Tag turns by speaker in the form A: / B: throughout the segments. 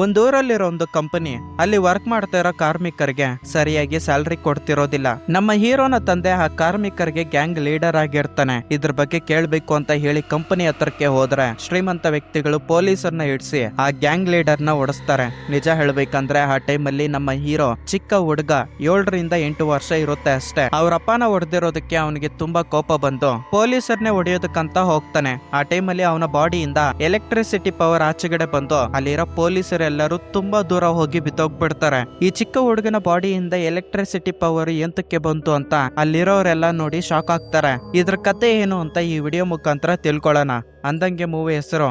A: ಒಂದೂರಲ್ಲಿರೋ ಒಂದು ಕಂಪನಿ ಅಲ್ಲಿ ವರ್ಕ್ ಮಾಡ್ತಾ ಇರೋ ಕಾರ್ಮಿಕರಿಗೆ ಸರಿಯಾಗಿ ಸ್ಯಾಲ್ರಿ ಕೊಡ್ತಿರೋದಿಲ್ಲ. ನಮ್ಮ ಹೀರೋನ ತಂದೆ ಆ ಕಾರ್ಮಿಕರಿಗೆ ಗ್ಯಾಂಗ್ ಲೀಡರ್ ಆಗಿರ್ತಾನೆ. ಇದ್ರ ಬಗ್ಗೆ ಕೇಳ್ಬೇಕು ಅಂತ ಹೇಳಿ ಕಂಪನಿ ಹತ್ರಕ್ಕೆ ಹೋದ್ರೆ ಶ್ರೀಮಂತ ವ್ಯಕ್ತಿಗಳು ಪೊಲೀಸರನ್ನ ಇಡ್ಸಿ ಆ ಗ್ಯಾಂಗ್ ಲೀಡರ್ ನ ಓಡಿಸ್ತಾರೆ. ನಿಜ ಹೇಳ್ಬೇಕಂದ್ರೆ ಆ ಟೈಮ್ ಅಲ್ಲಿ ನಮ್ಮ ಹೀರೋ ಚಿಕ್ಕ ಹುಡುಗ 7ರಿಂದ 8 ವರ್ಷ ಇರುತ್ತೆ ಅಷ್ಟೇ. ಅವ್ರ ಅಪ್ಪನ ಹೊಡೆದಿರೋದಕ್ಕೆ ಅವನಿಗೆ ತುಂಬಾ ಕೋಪ ಬಂದು ಪೊಲೀಸರ್ನೇ ಹೊಡೆಯೋದಕ್ಕಂತ ಹೋಗ್ತಾನೆ. ಆ ಟೈಮ್ ಅಲ್ಲಿ ಅವನ ಬಾಡಿಯಿಂದ ಎಲೆಕ್ಟ್ರಿಸಿಟಿ ಪವರ್ ಆಚೆಗಡೆ ಬಂದು ಅಲ್ಲಿರೋ ಪೊಲೀಸರೆಲ್ಲರೂ ತುಂಬಾ ದೂರ ಹೋಗಿ ಬಿದ್ದೋಗ್ಬಿಡ್ತಾರೆ. ಈ ಚಿಕ್ಕ ಹುಡುಗನ ಬಾಡಿಯಿಂದ ಎಲೆಕ್ಟ್ರಿಸಿಟಿ ಪವರ್ ಎಂತಕ್ಕೆ ಬಂತು ಅಂತ ಅಲ್ಲಿರೋರೆಲ್ಲ ನೋಡಿ ಶಾಕ್ ಆಗ್ತಾರೆ. ಇದ್ರ ಕತೆ ಏನು ಅಂತ ಈ ವಿಡಿಯೋ ಮುಖಾಂತರ ತಿಳ್ಕೊಳ್ಳೋಣ. ಅಂದಂಗೆ ಮೂವಿ ಹೆಸರು.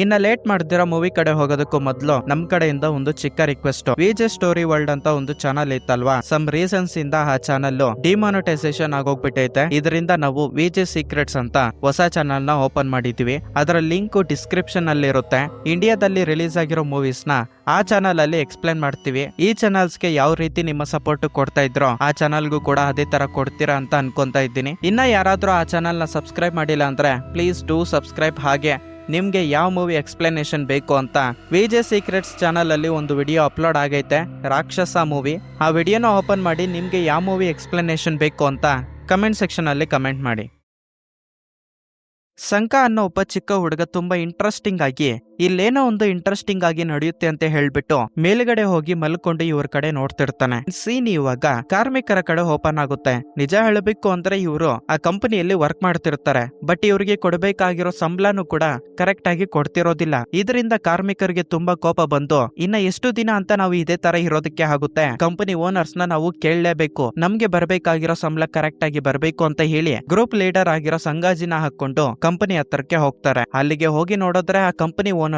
A: ಇನ್ನ ಲೇಟ್ ಮಾಡ್ದಿರೋ ಮೂವಿ ಕಡೆ ಹೋಗೋದಕ್ಕೂ ಮೊದಲು ನಮ್ ಕಡೆಯಿಂದ ಒಂದು ಚಿಕ್ಕ ರಿಕ್ವೆಸ್ಟ್. ವಿಜೆ ಸ್ಟೋರಿ ವರ್ಲ್ಡ್ ಅಂತ ಒಂದು ಚಾನಲ್ ಇತ್ತಲ್ವಾ, ಸಮ್ ರೀಸನ್ಸ್ ಇಂದ ಆ ಚಾನಲ್ ಡಿಮಾನಿಟೈಸೇಷನ್ ಆಗೋಗ್ಬಿಟ್ಟೈತೆ. ಇದರಿಂದ ನಾವು ವಿಜೆ ಸೀಕ್ರೆಟ್ಸ್ ಅಂತ ಹೊಸ ಚಾನಲ್ ನ ಓಪನ್ ಮಾಡಿದೀವಿ. ಅದರ ಲಿಂಕ್ ಡಿಸ್ಕ್ರಿಪ್ಷನ್ ಅಲ್ಲಿ ಇರುತ್ತೆ. ಇಂಡಿಯಾದಲ್ಲಿ ರಿಲೀಸ್ ಆಗಿರೋ ಮೂವೀಸ್ ನ ಆ ಚಾನಲ್ ಅಲ್ಲಿ ಎಕ್ಸ್ಪ್ಲೇನ್ ಮಾಡ್ತೀವಿ. ಈ ಚಾನಲ್ಸ್ಗೆ ಯಾವ ರೀತಿ ನಿಮ್ಮ ಸಪೋರ್ಟ್ ಕೊಡ್ತಾ ಇದ್ರೋ ಆ ಚಾನಲ್ಗೂ ಕೂಡ ಅದೇ ತರ ಕೊಡ್ತೀರಾ ಅಂತ ಅನ್ಕೊಂತಾ ಇದ್ದೀನಿ. ಇನ್ನ ಯಾರಾದ್ರೂ ಆ ಚಾನಲ್ ನ ಸಬ್ಸ್ಕ್ರೈಬ್ ಮಾಡಿಲ್ಲ ಅಂದ್ರೆ ಪ್ಲೀಸ್ ಡೂ ಸಬ್ಸ್ಕ್ರೈಬ್. ಹಾಗೆ ನಿಮ್ಗೆ ಯಾವ ಮೂವಿ ಎಕ್ಸ್ಪ್ಲನೇಷನ್ ಬೇಕು ಅಂತ ವಿಜೆ ಸೀಕ್ರೆಟ್ಸ್ ಚಾನಲ್ ಅಲ್ಲಿ ಒಂದು ವಿಡಿಯೋ ಅಪ್ಲೋಡ್ ಆಗೈತೆ, ರಾಕ್ಷಸ ಮೂವಿ. ಆ ವಿಡಿಯೋನ ಓಪನ್ ಮಾಡಿ ನಿಮ್ಗೆ ಯಾವ ಮೂವಿ ಎಕ್ಸ್ಪ್ಲನೇಷನ್ ಬೇಕು ಅಂತ ಕಮೆಂಟ್ ಸೆಕ್ಷನ್ ಅಲ್ಲಿ ಕಮೆಂಟ್ ಮಾಡಿ. ಸಂಕ ಅನ್ನೋ ಒಬ್ಬ ಚಿಕ್ಕ ಹುಡುಗ ತುಂಬಾ ಇಂಟ್ರೆಸ್ಟಿಂಗ್ ಆಗಿ ಇಲ್ಲೇನೋ ಒಂದು ಇಂಟ್ರೆಸ್ಟಿಂಗ್ ಆಗಿ ನಡೆಯುತ್ತೆ ಅಂತ ಹೇಳ್ಬಿಟ್ಟು ಮೇಲ್ಗಡೆ ಹೋಗಿ ಮಲ್ಕೊಂಡು ಇವ್ರ ಕಡೆ ನೋಡ್ತಿರ್ತಾನೆ. ಸೀನ್ ಇವಾಗ ಕಾರ್ಮಿಕರ ಕಡೆ ಓಪನ್ ಆಗುತ್ತೆ. ನಿಜ ಹೇಳಬೇಕು ಅಂದ್ರೆ ಇವರು ಆ ಕಂಪನಿಯಲ್ಲಿ ವರ್ಕ್ ಮಾಡ್ತಿರ್ತಾರೆ. ಬಟ್ ಇವ್ರಿಗೆ ಕೊಡ್ಬೇಕಾಗಿರೋ ಸಂಬಳನೂ ಕೂಡ ಕರೆಕ್ಟ್ ಆಗಿ ಕೊಡ್ತಿರೋದಿಲ್ಲ. ಇದರಿಂದ ಕಾರ್ಮಿಕರಿಗೆ ತುಂಬಾ ಕೋಪ ಬಂದು ಇನ್ನ ಎಷ್ಟು ದಿನ ಅಂತ ನಾವು ಇದೇ ತರ ಇರೋದಕ್ಕೆ ಆಗುತ್ತೆ, ಕಂಪನಿ ಓನರ್ಸ್ ನ ನಾವು ಕೇಳಲೇಬೇಕು, ನಮ್ಗೆ ಬರ್ಬೇಕಾಗಿರೋ ಸಂಬಳ ಕರೆಕ್ಟ್ ಆಗಿ ಬರ್ಬೇಕು ಅಂತ ಹೇಳಿ ಗ್ರೂಪ್ ಲೀಡರ್ ಆಗಿರೋ ಸಂಗಾಜಿನ ಹಾಕೊಂಡು ಕಂಪನಿ ಹತ್ರಕ್ಕೆ ಹೋಗ್ತಾರೆ. ಅಲ್ಲಿಗೆ ಹೋಗಿ ನೋಡಿದ್ರೆ ಆ ಕಂಪನಿ ಓನರ್ಸ್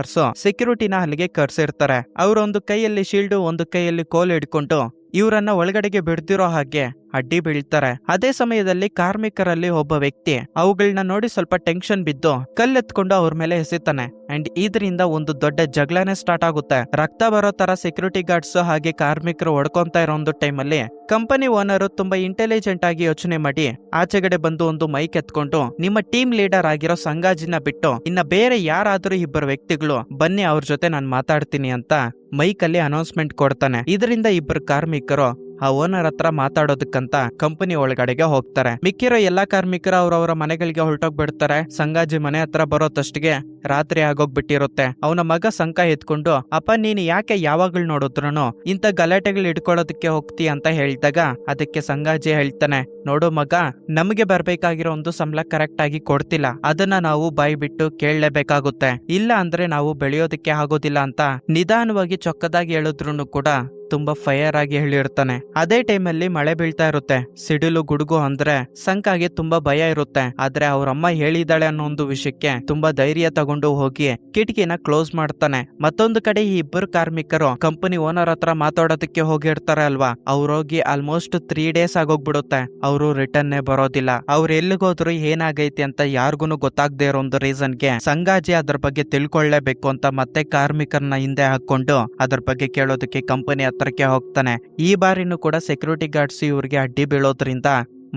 A: ಸೆಕ್ಯೂರಿಟಿನ ಅಲ್ಲಿಗೆ ಕರ್ಸಿರ್ತಾರೆ. ಅವರೊಂದು ಕೈಯಲ್ಲಿ ಶೀಲ್ಡ್, ಒಂದು ಕೈಯಲ್ಲಿ ಕೋಲ್ ಹಿಡ್ಕೊಂಡು ಇವರನ್ನ ಒಳಗಡೆಗೆ ಬಿಡ್ದಿರೋ ಹಾಗೆ ಅಡ್ಡಿ ಬೀಳ್ತಾರೆ. ಅದೇ ಸಮಯದಲ್ಲಿ ಕಾರ್ಮಿಕರಲ್ಲಿ ಒಬ್ಬ ವ್ಯಕ್ತಿ ಅವುಗಳನ್ನ ನೋಡಿ ಸ್ವಲ್ಪ ಟೆನ್ಷನ್ ಬಿದ್ದು ಕಲ್ಲೆತ್ಕೊಂಡು ಅವ್ರ ಮೇಲೆ ಎಸಿತಾನೆ. ಅಂಡ್ ಇದರಿಂದ ಒಂದು ದೊಡ್ಡ ಜಗಳನೆ ಸ್ಟಾರ್ಟ್ ಆಗುತ್ತೆ. ರಕ್ತ ಬರೋ ತರ ಸೆಕ್ಯೂರಿಟಿ ಗಾರ್ಡ್ಸ್ ಹಾಗೆ ಕಾರ್ಮಿಕರು ಹೊಡ್ಕೊಂತ ಇರೋ ಒಂದು ಟೈಮ್ ಅಲ್ಲಿ ಕಂಪನಿ ಓನರ್ ತುಂಬಾ ಇಂಟೆಲಿಜೆಂಟ್ ಆಗಿ ಯೋಚನೆ ಮಾಡಿ ಆಚೆಗಡೆ ಬಂದು ಒಂದು ಮೈಕ್ ಎತ್ಕೊಂಡು ನಿಮ್ಮ ಟೀಮ್ ಲೀಡರ್ ಆಗಿರೋ ಸಂಗಾಜಿನ ಬಿಟ್ಟು ಇನ್ನ ಬೇರೆ ಯಾರಾದ್ರೂ ಇಬ್ಬರು ವ್ಯಕ್ತಿಗಳು ಬನ್ನಿ ಅವ್ರ ಜೊತೆ ನಾನು ಮಾತಾಡ್ತೀನಿ ಅಂತ ಮೈಕ್ ಅಲ್ಲಿ ಅನೌನ್ಸ್ಮೆಂಟ್ ಕೊಡ್ತಾನೆ. ಇದರಿಂದ ಇಬ್ಬರು ಕಾರ್ಮಿಕರು ಆ ಓನರ್ ಹತ್ರ ಮಾತಾಡೋದಕ್ಕಂತ ಕಂಪನಿ ಒಳಗಡೆಗೆ ಹೋಗ್ತಾರೆ. ಮಿಕ್ಕಿರೋ ಎಲ್ಲಾ ಕಾರ್ಮಿಕರು ಅವ್ರವ್ರ ಮನೆಗಳಿಗೆ ಹೊರಟೋಗ್ಬಿಡ್ತಾರೆ. ಸಂಗಾಜಿ ಮನೆ ಹತ್ರ ಬರೋತಷ್ಟಿಗೆ ರಾತ್ರಿ ಆಗೋಗ್ಬಿಟ್ಟಿರುತ್ತೆ. ಅವನ ಮಗ ಸಂಕ ಎತ್ಕೊಂಡು, ಅಪ್ಪ ನೀನ್ ಯಾಕೆ ಯಾವಾಗ್ಲೂ ನೋಡಿದ್ರುನು ಇಂತ ಗಲಾಟೆಗಳು ಇಟ್ಕೊಳ್ಳೋದಕ್ಕೆ ಹೋಗ್ತಿ ಅಂತ ಹೇಳಿದಾಗ ಅದಕ್ಕೆ ಸಂಗಾಜಿ ಹೇಳ್ತಾನೆ, ನೋಡು ಮಗ, ನಮಗೆ ಬರ್ಬೇಕಾಗಿರೋ ಒಂದು ಸಂಬಳ ಕರೆಕ್ಟ್ ಆಗಿ ಕೊಡ್ತಿಲ್ಲ, ಅದನ್ನ ನಾವು ಬಾಯಿ ಬಿಟ್ಟು ಕೇಳಲೇಬೇಕಾಗುತ್ತೆ, ಇಲ್ಲ ಅಂದ್ರೆ ನಾವು ಬೆಳೆಯೋದಕ್ಕೆ ಆಗೋದಿಲ್ಲ ಅಂತ ನಿಧಾನವಾಗಿ ಚೊಕ್ಕದಾಗಿ ಹೇಳಿದ್ರು ಕೂಡ ತುಂಬಾ ಫೈರ್ ಆಗಿ ಹೇಳಿರ್ತಾನೆ. ಅದೇ ಟೈಮಲ್ಲಿ ಮಳೆ ಬೀಳ್ತಾ ಇರುತ್ತೆ. ಸಿಡಿಲು ಗುಡುಗು ಅಂದ್ರೆ ಸಂಕಾಗೆ ತುಂಬಾ ಭಯ ಇರುತ್ತೆ. ಆದ್ರೆ ಅವ್ರಮ್ಮ ಹೇಳಿದಾಳೆ ಅನ್ನೋ ಒಂದು ವಿಷಯಕ್ಕೆ ತುಂಬಾ ಧೈರ್ಯ ತಗೊಂಡು ಹೋಗಿ ಕಿಟಕಿನ ಕ್ಲೋಸ್ ಮಾಡ್ತಾನೆ. ಮತ್ತೊಂದು ಕಡೆ ಈ ಇಬ್ಬರು ಕಾರ್ಮಿಕರು ಕಂಪನಿ ಓನರ್ ಹತ್ರ ಮಾತಾಡೋದಕ್ಕೆ ಹೋಗಿರ್ತಾರೆ ಅಲ್ವಾ, ಅವ್ರೋಗಿ ಆಲ್ಮೋಸ್ಟ್ 3 days ಆಗೋಗ್ಬಿಡುತ್ತೆ. ಅವರು ರಿಟರ್ನ್ ಬರೋದಿಲ್ಲ. ಅವ್ರು ಎಲ್ಲಿಗೋದ್ರು ಏನಾಗೈತಿ ಅಂತ ಯಾರಿಗೂ ಗೊತ್ತಾಗದೇ ಇರೋ ಒಂದು ರೀಸನ್ಗೆ ಸಂಗಾಜಿ ಅದ್ರ ಬಗ್ಗೆ ತಿಳ್ಕೊಳ್ಳೇಬೇಕು ಅಂತ ಮತ್ತೆ ಕಾರ್ಮಿಕರನ್ನ ಹಿಂದೆ ಹಾಕೊಂಡು ಅದ್ರ ಬಗ್ಗೆ ಕೇಳೋದಕ್ಕೆ ಕಂಪನಿ ಹತ್ರಕ್ಕೆ ಹೋಗ್ತಾನೆ. ಈ ಬಾರಿನೂ ಕೂಡ ಸೆಕ್ಯೂರಿಟಿ ಗಾರ್ಡ್ಸ್ ಇವ್ರಿಗೆ ಅಡ್ಡಿ ಬೀಳೋದ್ರಿಂದ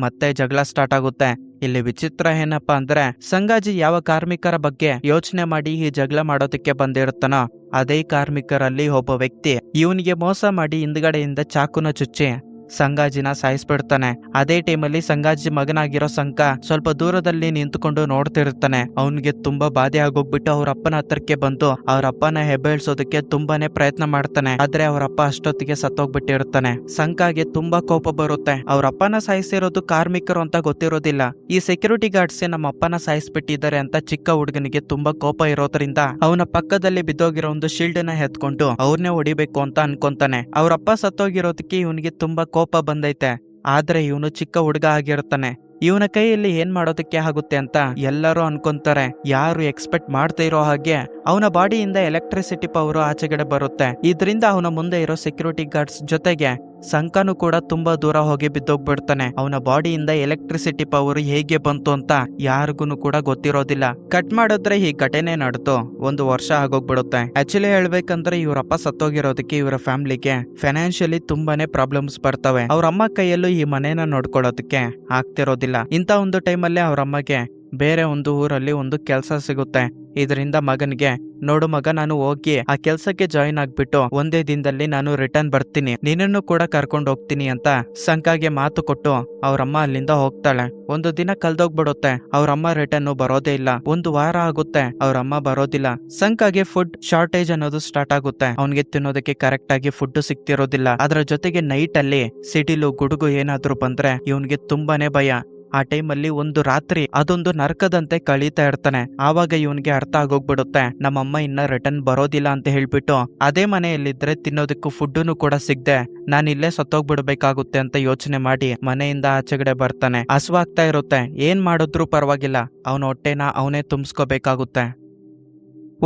A: ಮತ್ತೆ ಜಗಳ ಸ್ಟಾರ್ಟ್ ಆಗುತ್ತೆ. ಇಲ್ಲಿ ವಿಚಿತ್ರ ಏನಪ್ಪಾ ಅಂದ್ರೆ ಸಂಗಾಜಿ ಯಾವ ಕಾರ್ಮಿಕರ ಬಗ್ಗೆ ಯೋಚನೆ ಮಾಡಿ ಈ ಜಗಳ ಮಾಡೋದಕ್ಕೆ ಬಂದಿರುತ್ತಾನೋ ಅದೇ ಕಾರ್ಮಿಕರಲ್ಲಿ ಒಬ್ಬ ವ್ಯಕ್ತಿ ಇವನಿಗೆ ಮೋಸ ಮಾಡಿ ಹಿಂದ್ಗಡೆಯಿಂದ ಚಾಕುನ ಚುಚ್ಚಿ ಸಂಗಾಜಿನ ಸಾಯಿಸ್ಬಿಡ್ತಾನೆ. ಅದೇ ಟೈಮಲ್ಲಿ ಸಂಗಾಜಿ ಮಗನಾಗಿರೋ ಸಂಕ ಸ್ವಲ್ಪ ದೂರದಲ್ಲಿ ನಿಂತುಕೊಂಡು ನೋಡ್ತಿರ್ತಾನೆ. ಅವನ್ಗೆ ತುಂಬಾ ಬಾಧೆ ಆಗೋಗ್ಬಿಟ್ಟು ಅವ್ರ ಅಪ್ಪನ ಹತ್ರಕ್ಕೆ ಬಂದು ಅವ್ರ ಅಪ್ಪನ ಹೆಬ್ಬೆಳ್ಸೋದಕ್ಕೆ ತುಂಬಾನೇ ಪ್ರಯತ್ನ ಮಾಡ್ತಾನೆ. ಆದ್ರೆ ಅವ್ರಪ್ಪ ಅಷ್ಟೊತ್ತಿಗೆ ಸತ್ತೋಗ್ಬಿಟ್ಟಿರ್ತಾನೆ. ಸಂಕಾಗೆ ತುಂಬಾ ಕೋಪ ಬರುತ್ತೆ. ಅವ್ರ ಅಪ್ಪನ ಸಾಯಿಸಿರೋದು ಕಾರ್ಮಿಕರು ಅಂತ ಗೊತ್ತಿರೋದಿಲ್ಲ. ಈ ಸೆಕ್ಯೂರಿಟಿ ಗಾರ್ಡ್ಸ್ ನಮ್ಮ ಅಪ್ಪನ ಸಾಯಿಸ್ಬಿಟ್ಟಿದ್ದಾರೆ ಅಂತ ಚಿಕ್ಕ ಹುಡುಗನಿಗೆ ತುಂಬಾ ಕೋಪ ಇರೋದ್ರಿಂದ ಅವನ ಪಕ್ಕದಲ್ಲಿ ಬಿದ್ದೋಗಿರೋ ಒಂದು ಶೀಲ್ಡ್ ನ ಎತ್ಕೊಂಡು ಅವ್ರನ್ನೇ ಹೊಡಿಬೇಕು ಅಂತ ಅನ್ಕೊಂತಾನೆ. ಅವ್ರಪ್ಪ ಸತ್ತೋಗಿರೋದಕ್ಕೆ ಇವನಿಗೆ ತುಂಬಾ ಕೋಪ ಬಂದೈತೆ. ಆದ್ರೆ ಇವನು ಚಿಕ್ಕ ಹುಡುಗ ಆಗಿರ್ತಾನೆ. ಇವನ ಕೈಯಲ್ಲಿ ಏನ್ ಮಾಡೋದಕ್ಕೆ ಆಗುತ್ತೆ ಅಂತ ಎಲ್ಲರೂ ಅನ್ಕೊಂತಾರೆ. ಯಾರು ಎಕ್ಸ್ಪೆಕ್ಟ್ ಮಾಡ್ತಾ ಇರೋ ಹಾಗೆ ಅವನ ಬಾಡಿಯಿಂದ ಎಲೆಕ್ಟ್ರಿಸಿಟಿ ಪವರ್ ಆಚೆಗಡೆ ಬರುತ್ತೆ. ಇದರಿಂದ ಅವನ ಮುಂದೆ ಇರೋ ಸೆಕ್ಯೂರಿಟಿ ಗಾರ್ಡ್ಸ್ ಜೊತೆಗೆ ಸಂಕನು ಕೂಡ ತುಂಬಾ ದೂರ ಹೋಗಿ ಬಿದ್ದೋಗ್ಬಿಡ್ತಾನೆ. ಅವನ ಬಾಡಿಯಿಂದ ಎಲೆಕ್ಟ್ರಿಸಿಟಿ ಪವರ್ ಹೇಗೆ ಬಂತು ಅಂತ ಯಾರಿಗೂ ಕೂಡ ಗೊತ್ತಿರೋದಿಲ್ಲ. ಕಟ್ ಮಾಡಿದ್ರೆ ಈ ಘಟನೆ ನಡೆದು 1 ವರ್ಷ ಆಗೋಗ್ಬಿಡುತ್ತೆ. ಆಕ್ಚುಲಿ ಹೇಳ್ಬೇಕಂದ್ರೆ ಇವರಪ್ಪ ಸತ್ತೋಗಿರೋದಕ್ಕೆ ಇವರ ಫ್ಯಾಮಿಲಿಗೆ ಫೈನಾನ್ಷಿಯಲಿ ತುಂಬಾನೇ ಪ್ರಾಬ್ಲಮ್ಸ್ ಬರ್ತವೆ. ಅವ್ರ ಅಮ್ಮ ಕೈಯಲ್ಲೂ ಈ ಮನೇನ ನೋಡ್ಕೊಳ್ಳೋದಕ್ಕೆ ಆಗ್ತಿರೋದಿಲ್ಲ. ಇಂಥ ಒಂದು ಟೈಮಲ್ಲಿ ಅವ್ರ ಅಮ್ಮಗೆ ಬೇರೆ ಒಂದು ಊರಲ್ಲಿ ಒಂದು ಕೆಲಸ ಸಿಗುತ್ತೆ. ಇದರಿಂದ ಮಗನಿಗೆ, ನೋಡು ಮಗ, ನಾನು ಹೋಗಿ ಆ ಕೆಲ್ಸಕ್ಕೆ ಜಾಯಿನ್ ಆಗ್ಬಿಟ್ಟು ಒಂದೇ ದಿನದಲ್ಲಿ ನಾನು ರಿಟರ್ನ್ ಬರ್ತೀನಿ, ನಿನ್ನನ್ನು ಕೂಡ ಕರ್ಕೊಂಡು ಹೋಗ್ತೀನಿ ಅಂತ ಸಂಕಾಗೆ ಮಾತು ಕೊಟ್ಟು ಅವ್ರಮ್ಮ ಅಲ್ಲಿಂದ ಹೋಗ್ತಾಳೆ. ಒಂದು ದಿನ ಕಲ್ದೋಗ್ಬಿಡುತ್ತೆ, ಅವ್ರಮ್ಮ ರಿಟರ್ನ್ ಬರೋದೇ ಇಲ್ಲ. ಒಂದು ವಾರ ಆಗುತ್ತೆ, ಅವ್ರಮ್ಮ ಬರೋದಿಲ್ಲ. ಸಂಕಾಗೆ ಫುಡ್ ಶಾರ್ಟೇಜ್ ಅನ್ನೋದು ಸ್ಟಾರ್ಟ್ ಆಗುತ್ತೆ. ಅವನಿಗೆ ತಿನ್ನೋದಕ್ಕೆ ಕರೆಕ್ಟ್ ಆಗಿ ಫುಡ್ ಸಿಗ್ತಿರೋದಿಲ್ಲ. ಅದ್ರ ಜೊತೆಗೆ ನೈಟ್ ಅಲ್ಲಿ ಸಿಡಿಲು ಗುಡುಗು ಏನಾದ್ರು ಬಂದ್ರೆ ಇವನ್ಗೆ ತುಂಬಾನೇ ಭಯ. ಆ ಟೈಮಲ್ಲಿ ಒಂದು ರಾತ್ರಿ ಅದೊಂದು ನರಕದಂತೆ ಕಳೀತಾ ಇರ್ತಾನೆ. ಆವಾಗ ಇವನ್ಗೆ ಅರ್ಥ ಆಗೋಗ್ಬಿಡುತ್ತೆ, ನಮ್ಮಮ್ಮ ಇನ್ನ ರಿಟರ್ನ್ ಬರೋದಿಲ್ಲ ಅಂತ ಹೇಳ್ಬಿಟ್ಟು ಅದೇ ಮನೆಯಲ್ಲಿದ್ರೆ ತಿನ್ನೋದಕ್ಕೂ ಫುಡ್ನು ಕೂಡ ಸಿಗದೆ ನಾನು ಇಲ್ಲೇ ಸತ್ತೋಗ್ಬಿಡ್ಬೇಕಾಗುತ್ತೆ ಅಂತ ಯೋಚನೆ ಮಾಡಿ ಮನೆಯಿಂದ ಆಚೆಗಡೆ ಬರ್ತಾನೆ. ಹಸುವಾಗ್ತಾ ಇರುತ್ತೆ, ಏನ್ ಮಾಡಿದ್ರು ಪರವಾಗಿಲ್ಲ, ಅವನ ಹೊಟ್ಟೆನ ಅವನೇ ತುಂಬಿಸ್ಕೋಬೇಕಾಗುತ್ತೆ.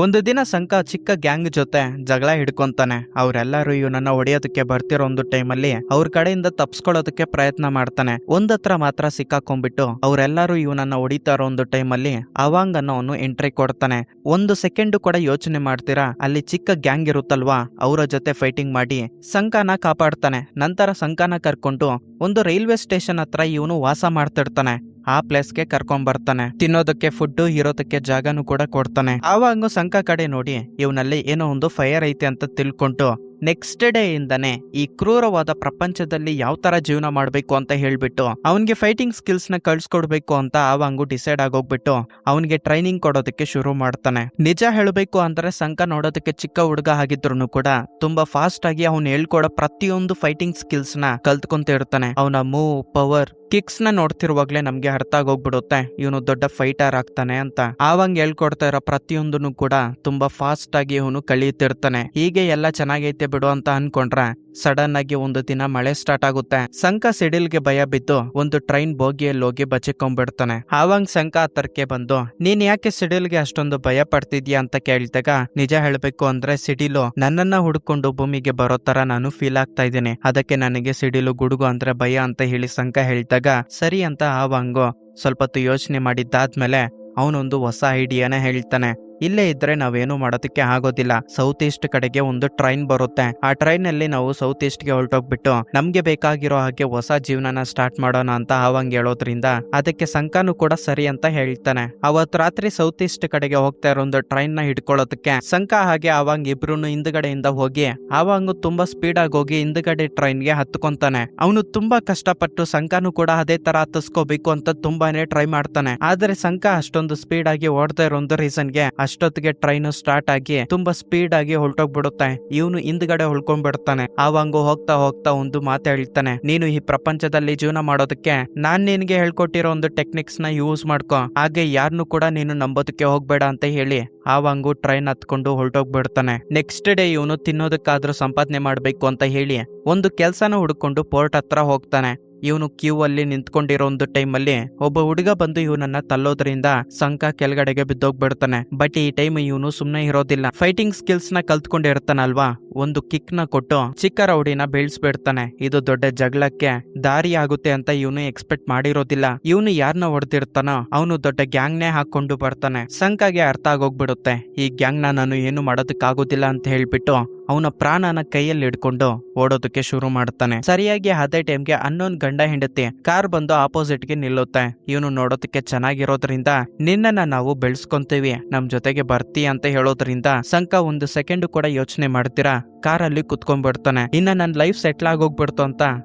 A: ಒಂದು ದಿನ ಸಂಕ ಚಿಕ್ಕ ಗ್ಯಾಂಗ್ ಜೊತೆ ಜಗಳ ಹಿಡ್ಕೊಂತಾನೆ. ಅವರೆಲ್ಲರೂ ಇವನನ್ನ ಹೊಡೆಯೋದಕ್ಕೆ ಬರ್ತಿರೋ ಒಂದು ಟೈಮಲ್ಲಿ ಅವ್ರ ಕಡೆಯಿಂದ ತಪ್ಸ್ಕೊಳ್ಳೋದಕ್ಕೆ ಪ್ರಯತ್ನ ಮಾಡ್ತಾನೆ. ಒಂದತ್ರ ಮಾತ್ರ ಸಿಕ್ಕಾಕೊಂಡ್ಬಿಟ್ಟು ಅವರೆಲ್ಲರೂ ಇವನನ್ನ ಹೊಡಿತಾ ಇರೋ ಒಂದು ಟೈಮಲ್ಲಿ ಅವಾಂಗ್ ಅನ್ನೋನು ಎಂಟ್ರಿ ಕೊಡ್ತಾನೆ. ಒಂದು ಸೆಕೆಂಡ್ ಕೂಡ ಯೋಚನೆ ಮಾಡ್ತೀರಾ, ಅಲ್ಲಿ ಚಿಕ್ಕ ಗ್ಯಾಂಗ್ ಇರುತ್ತಲ್ವಾ, ಅವರ ಜೊತೆ ಫೈಟಿಂಗ್ ಮಾಡಿ ಸಂಕಾನ ಕಾಪಾಡ್ತಾನೆ. ನಂತರ ಸಂಕಾನ ಕರ್ಕೊಂಡು ಒಂದು ರೈಲ್ವೆ ಸ್ಟೇಷನ್ ಹತ್ರ ಇವನು ವಾಸ ಮಾಡ್ತಿರ್ತಾನೆ. ಆ ಪ್ಲೇಸ್ಗೆ ಕರ್ಕೊಂಡ್ ಬರ್ತಾನೆ. ತಿನ್ನೋದಕ್ಕೆ ಫುಡ್, ಇರೋದಕ್ಕೆ ಜಾಗನೂ ಕೂಡ ಕೊಡ್ತಾನೆ. ಆವಾಗ ಸಂಕ ಕಡೆ ನೋಡಿ ಇವನಲ್ಲಿ ಏನೋ ಒಂದು ಫೈರ್ ಐತೆ ಅಂತ ತಿಳ್ಕೊಂಡು ನೆಕ್ಸ್ಟ್ ಡೇ ಇಂದಾನೆ ಈ ಕ್ರೂರವಾದ ಪ್ರಪಂಚದಲ್ಲಿ ಯಾವ ತರ ಜೀವನ ಮಾಡ್ಬೇಕು ಅಂತ ಹೇಳ್ಬಿಟ್ಟು ಅವನ್ಗೆ ಫೈಟಿಂಗ್ ಸ್ಕಿಲ್ಸ್ ನ ಕಳ್ಸ್ಕೊಡ್ಬೇಕು ಅಂತ ಆವಂಗು ಡಿಸೈಡ್ ಆಗೋಗ್ಬಿಟ್ಟು ಅವನ್ಗೆ ಟ್ರೈನಿಂಗ್ ಕೊಡೋದಕ್ಕೆ ಶುರು ಮಾಡ್ತಾನೆ. ನಿಜ ಹೇಳ್ಬೇಕು ಅಂದ್ರೆ ಸಂಕ ನೋಡೋದಕ್ಕೆ ಚಿಕ್ಕ ಹುಡುಗ ಆಗಿದ್ರು ಕೂಡ ತುಂಬಾ ಫಾಸ್ಟ್ ಆಗಿ ಅವ್ನು ಹೇಳ್ಕೊಡೋ ಪ್ರತಿಯೊಂದು ಫೈಟಿಂಗ್ ಸ್ಕಿಲ್ಸ್ ನ ಕಲ್ತ್ಕೊಂತ ಇರ್ತಾನೆ. ಅವನ ಮೂವ್, ಪವರ್, ಕಿಕ್ಸ್ ನ ನೋಡ್ತಿರುವಾಗ್ಲೇ ನಮ್ಗೆ ಅರ್ಥ ಆಗೋಗ್ಬಿಡುತ್ತೆ ಇವನು ದೊಡ್ಡ ಫೈಟರ್ ಆಗ್ತಾನೆ ಅಂತ. ಆವಂಗ್ ಹೇಳ್ಕೊಡ್ತಾ ಇರೋ ಪ್ರತಿಯೊಂದನ್ನು ಕೂಡ ತುಂಬಾ ಫಾಸ್ಟ್ ಆಗಿ ಇವನು ಕಲಿಯುತ್ತಿರ್ತಾನೆ. ಹೀಗೆ ಎಲ್ಲ ಚೆನ್ನಾಗೈತೆ ಬಿಡು ಅಂತ ಅನ್ಕೊಂಡ್ರೆ ಸಡನ್ ಆಗಿ ಒಂದು ದಿನ ಮಳೆ ಸ್ಟಾರ್ಟ್ ಆಗುತ್ತೆ. ಸಂಕ ಸಿಡಿಲ್ಗೆ ಭಯ ಬಿದ್ದು ಒಂದು ಟ್ರೈನ್ ಬೋಗಿಯಲ್ಲಿ ಹೋಗಿ ಬಚ್ಚಿಕೊಂಡ್ಬಿಡ್ತಾನೆ. ಆವಂಗ್ ಸಂಕ ಹತ್ತರಕ್ಕೆ ಬಂದು, ನೀನ್ ಯಾಕೆ ಸಿಡಿಲ್ಗೆ ಅಷ್ಟೊಂದು ಭಯ ಪಡ್ತಿದ್ಯಾ ಅಂತ ಕೇಳ್ದಾಗ, ನಿಜ ಹೇಳ್ಬೇಕು ಅಂದ್ರೆ ಸಿಡಿಲು ನನ್ನನ್ನ ಹುಡ್ಕೊಂಡು ಭೂಮಿಗೆ ಬರೋ ತರ ನಾನು ಫೀಲ್ ಆಗ್ತಾ ಇದ್ದೀನಿ, ಅದಕ್ಕೆ ನನಗೆ ಸಿಡಿಲು ಗುಡುಗು ಅಂದ್ರೆ ಭಯ ಅಂತ ಹೇಳಿ ಸಂಕ ಹೇಳ್ದಾಗ ಸರಿ ಅಂತ ಆವಂಗು ಸ್ವಲ್ಪ ಹೊತ್ತು ಯೋಚನೆ ಮಾಡಿದ್ದಾದ್ಮೇಲೆ ಅವನೊಂದು ಹೊಸ ಐಡಿಯಾನ ಹೇಳ್ತಾನೆ. ಇಲ್ಲೇ ಇದ್ರೆ ನಾವೇನು ಮಾಡೋದಕ್ಕೆ ಆಗೋದಿಲ್ಲ, ಸೌತ್ ಈಸ್ಟ್ ಕಡೆಗೆ ಒಂದು ಟ್ರೈನ್ ಬರುತ್ತೆ, ಆ ಟ್ರೈನ್ ಅಲ್ಲಿ ನಾವು ಸೌತ್ ಈಸ್ಟ್ ಗೆ ಹೊರಟೋಗ್ಬಿಟ್ಟು ನಮ್ಗೆ ಬೇಕಾಗಿರೋ ಹಾಗೆ ಹೊಸ ಜೀವನನ ಸ್ಟಾರ್ಟ್ ಮಾಡೋಣ ಅಂತ ಆವಂಗ್ ಹೇಳೋದ್ರಿಂದ ಅದಕ್ಕೆ ಸಂಕಾನು ಕೂಡ ಸರಿ ಅಂತ ಹೇಳ್ತಾನೆ. ಅವತ್ ರಾತ್ರಿ ಸೌತ್ ಈಸ್ಟ್ ಕಡೆಗೆ ಹೋಗ್ತಾ ಇರೋ ಒಂದು ಟ್ರೈನ್ ನ ಹಿಡ್ಕೊಳ್ಳೋದಕ್ಕೆ ಸಂಕ ಹಾಗೆ ಆವಂಗ್ ಇಬ್ರು ಹಿಂದ್ಗಡೆಯಿಂದ ಹೋಗಿ ಆವಂಗು ತುಂಬಾ ಸ್ಪೀಡ್ ಆಗಿ ಹೋಗಿ ಹಿಂದ್ಗಡೆ ಟ್ರೈನ್ ಗೆ ಹತ್ಕೊಂತಾನೆ. ಅವನು ತುಂಬಾ ಕಷ್ಟಪಟ್ಟು ಸಂಕಾನು ಕೂಡ ಅದೇ ತರ ಹತ್ತಿಸ್ಕೋಬೇಕು ಅಂತ ತುಂಬಾನೇ ಟ್ರೈ ಮಾಡ್ತಾನೆ. ಆದ್ರೆ ಸಂಕ ಅಷ್ಟೊಂದು ಸ್ಪೀಡ್ ಆಗಿ ಓಡ್ತಾ ಇರೋ ಒಂದು ರೀಸನ್ಗೆ ಅಷ್ಟೊತ್ತಿಗೆ ಟ್ರೈನ್ ಸ್ಟಾರ್ಟ್ ಆಗಿ ತುಂಬಾ ಸ್ಪೀಡ್ ಆಗಿ ಹೊರಟೋಗ್ಬಿಡುತ್ತೆ. ಇವನು ಹಿಂದ್ಗಡೆ ಹೊಳ್ಕೊಂಡ್ಬಿಡ್ತಾನೆ. ಆವಂಗು ಹೋಗ್ತಾ ಹೋಗ್ತಾ ಒಂದು ಮಾತು ಹೇಳ್ತಾನೆ, ನೀನು ಈ ಪ್ರಪಂಚದಲ್ಲಿ ಜೀವನ ಮಾಡೋದಕ್ಕೆ ನಾನ್ ನಿನ್ಗೆ ಹೇಳ್ಕೊಟ್ಟಿರೋ ಒಂದು ಟೆಕ್ನಿಕ್ಸ್ ನ ಯೂಸ್ ಮಾಡ್ಕೊ, ಹಾಗೆ ಯಾರನ್ನು ಕೂಡ ನೀನು ನಂಬೋದಕ್ಕೆ ಹೋಗ್ಬೇಡ ಅಂತ ಹೇಳಿ ಆವಂಗು ಟ್ರೈನ್ ಹತ್ಕೊಂಡು ಹೊರಟೋಗ್ಬಿಡ್ತಾನೆ. ನೆಕ್ಸ್ಟ್ ಡೇ ಇವನು ತಿನ್ನೋದಕ್ಕಾದ್ರೂ ಸಂಪಾದನೆ ಮಾಡ್ಬೇಕು ಅಂತ ಹೇಳಿ ಒಂದು ಕೆಲ್ಸನ ಹುಡ್ಕೊಂಡು ಪೋರ್ಟ್ ಹತ್ರ ಹೋಗ್ತಾನೆ. ಇವನು ಕ್ಯೂ ಅಲ್ಲಿ ನಿಂತ್ಕೊಂಡಿರೋ ಒಂದು ಟೈಮ್ ಅಲ್ಲಿ ಒಬ್ಬ ಹುಡುಗ ಬಂದು ಇವನನ್ನ ತಲ್ಲೋದ್ರಿಂದ ಸಂಕ ಕೆಳಗಡೆಗೆ ಬಿದ್ದೋಗ್ಬಿಡ್ತಾನೆ. ಬಟ್ ಈ ಟೈಮ್ ಇವನು ಸುಮ್ನೆ ಇರೋದಿಲ್ಲ. ಫೈಟಿಂಗ್ ಸ್ಕಿಲ್ಸ್ ನ ಕಲ್ತ್ಕೊಂಡಿರ್ತಾನಲ್ವಾ, ಒಂದು ಕಿಕ್ ನ ಕೊಟ್ಟು ಚಿಕ್ಕ ರೌಡಿನ ಬೀಳ್ಸ್ಬಿಡ್ತಾನೆ. ಇದು ದೊಡ್ಡ ಜಗಳಕ್ಕೆ ದಾರಿ ಆಗುತ್ತೆ ಅಂತ ಇವನು ಎಕ್ಸ್ಪೆಕ್ಟ್ ಮಾಡಿರೋದಿಲ್ಲ. ಇವನು ಯಾರನ್ನ ಹೊಡೆದಿರ್ತಾನೋ ಅವನು ದೊಡ್ಡ ಗ್ಯಾಂಗ್ ನೇ ಹಾಕೊಂಡು ಬರ್ತಾನೆ. ಸಂಕಾಗೆ ಅರ್ಥ ಆಗೋಗ್ಬಿಡುತ್ತೆ, ಈ ಗ್ಯಾಂಗ್ ನಾನು ಏನು ಮಾಡೋದಕ್ಕಾಗೋದಿಲ್ಲ ಅಂತ ಹೇಳ್ಬಿಟ್ಟು ಅವನ ಪ್ರಾಣನ ಕೈಯಲ್ಲಿ ಹಿಡ್ಕೊಂಡು ಓಡೋದಕ್ಕೆ ಶುರು ಮಾಡ್ತಾನೆ. ಸರಿಯಾಗಿ ಅದೇ ಟೈಮ್ಗೆ ಅನ್ನೋನ್ ಗಂಡ ಹೆಂಡತಿ ಕಾರ್ ಬಂದು ಆಪೋಸಿಟ್ ಗೆ ನಿಲ್ಲುತ್ತೆ. ಇವನು ನೋಡೋದಕ್ಕೆ ಚೆನ್ನಾಗಿರೋದ್ರಿಂದ ನಿನ್ನನ್ನ ನಾವು ಬೆಳೆಸ್ಕೊಂತೀವಿ, ನಮ್ ಜೊತೆಗೆ ಬರ್ತಿ ಅಂತ ಹೇಳೋದ್ರಿಂದ ಸಂಕ ಒಂದು ಸೆಕೆಂಡ್ ಕೂಡ ಯೋಚನೆ ಮಾಡ್ತೀರಾ ಕಾರಲ್ಲಿ ಕುತ್ಕೊಂಡ್ಬಿಡ್ತಾನೆ. ಇನ್ನ ನನ್ ಲೈಫ್ ಸೆಟ್ಲ್ ಆಗೋಗ್ಬಿಡ್ತು ಅಂತ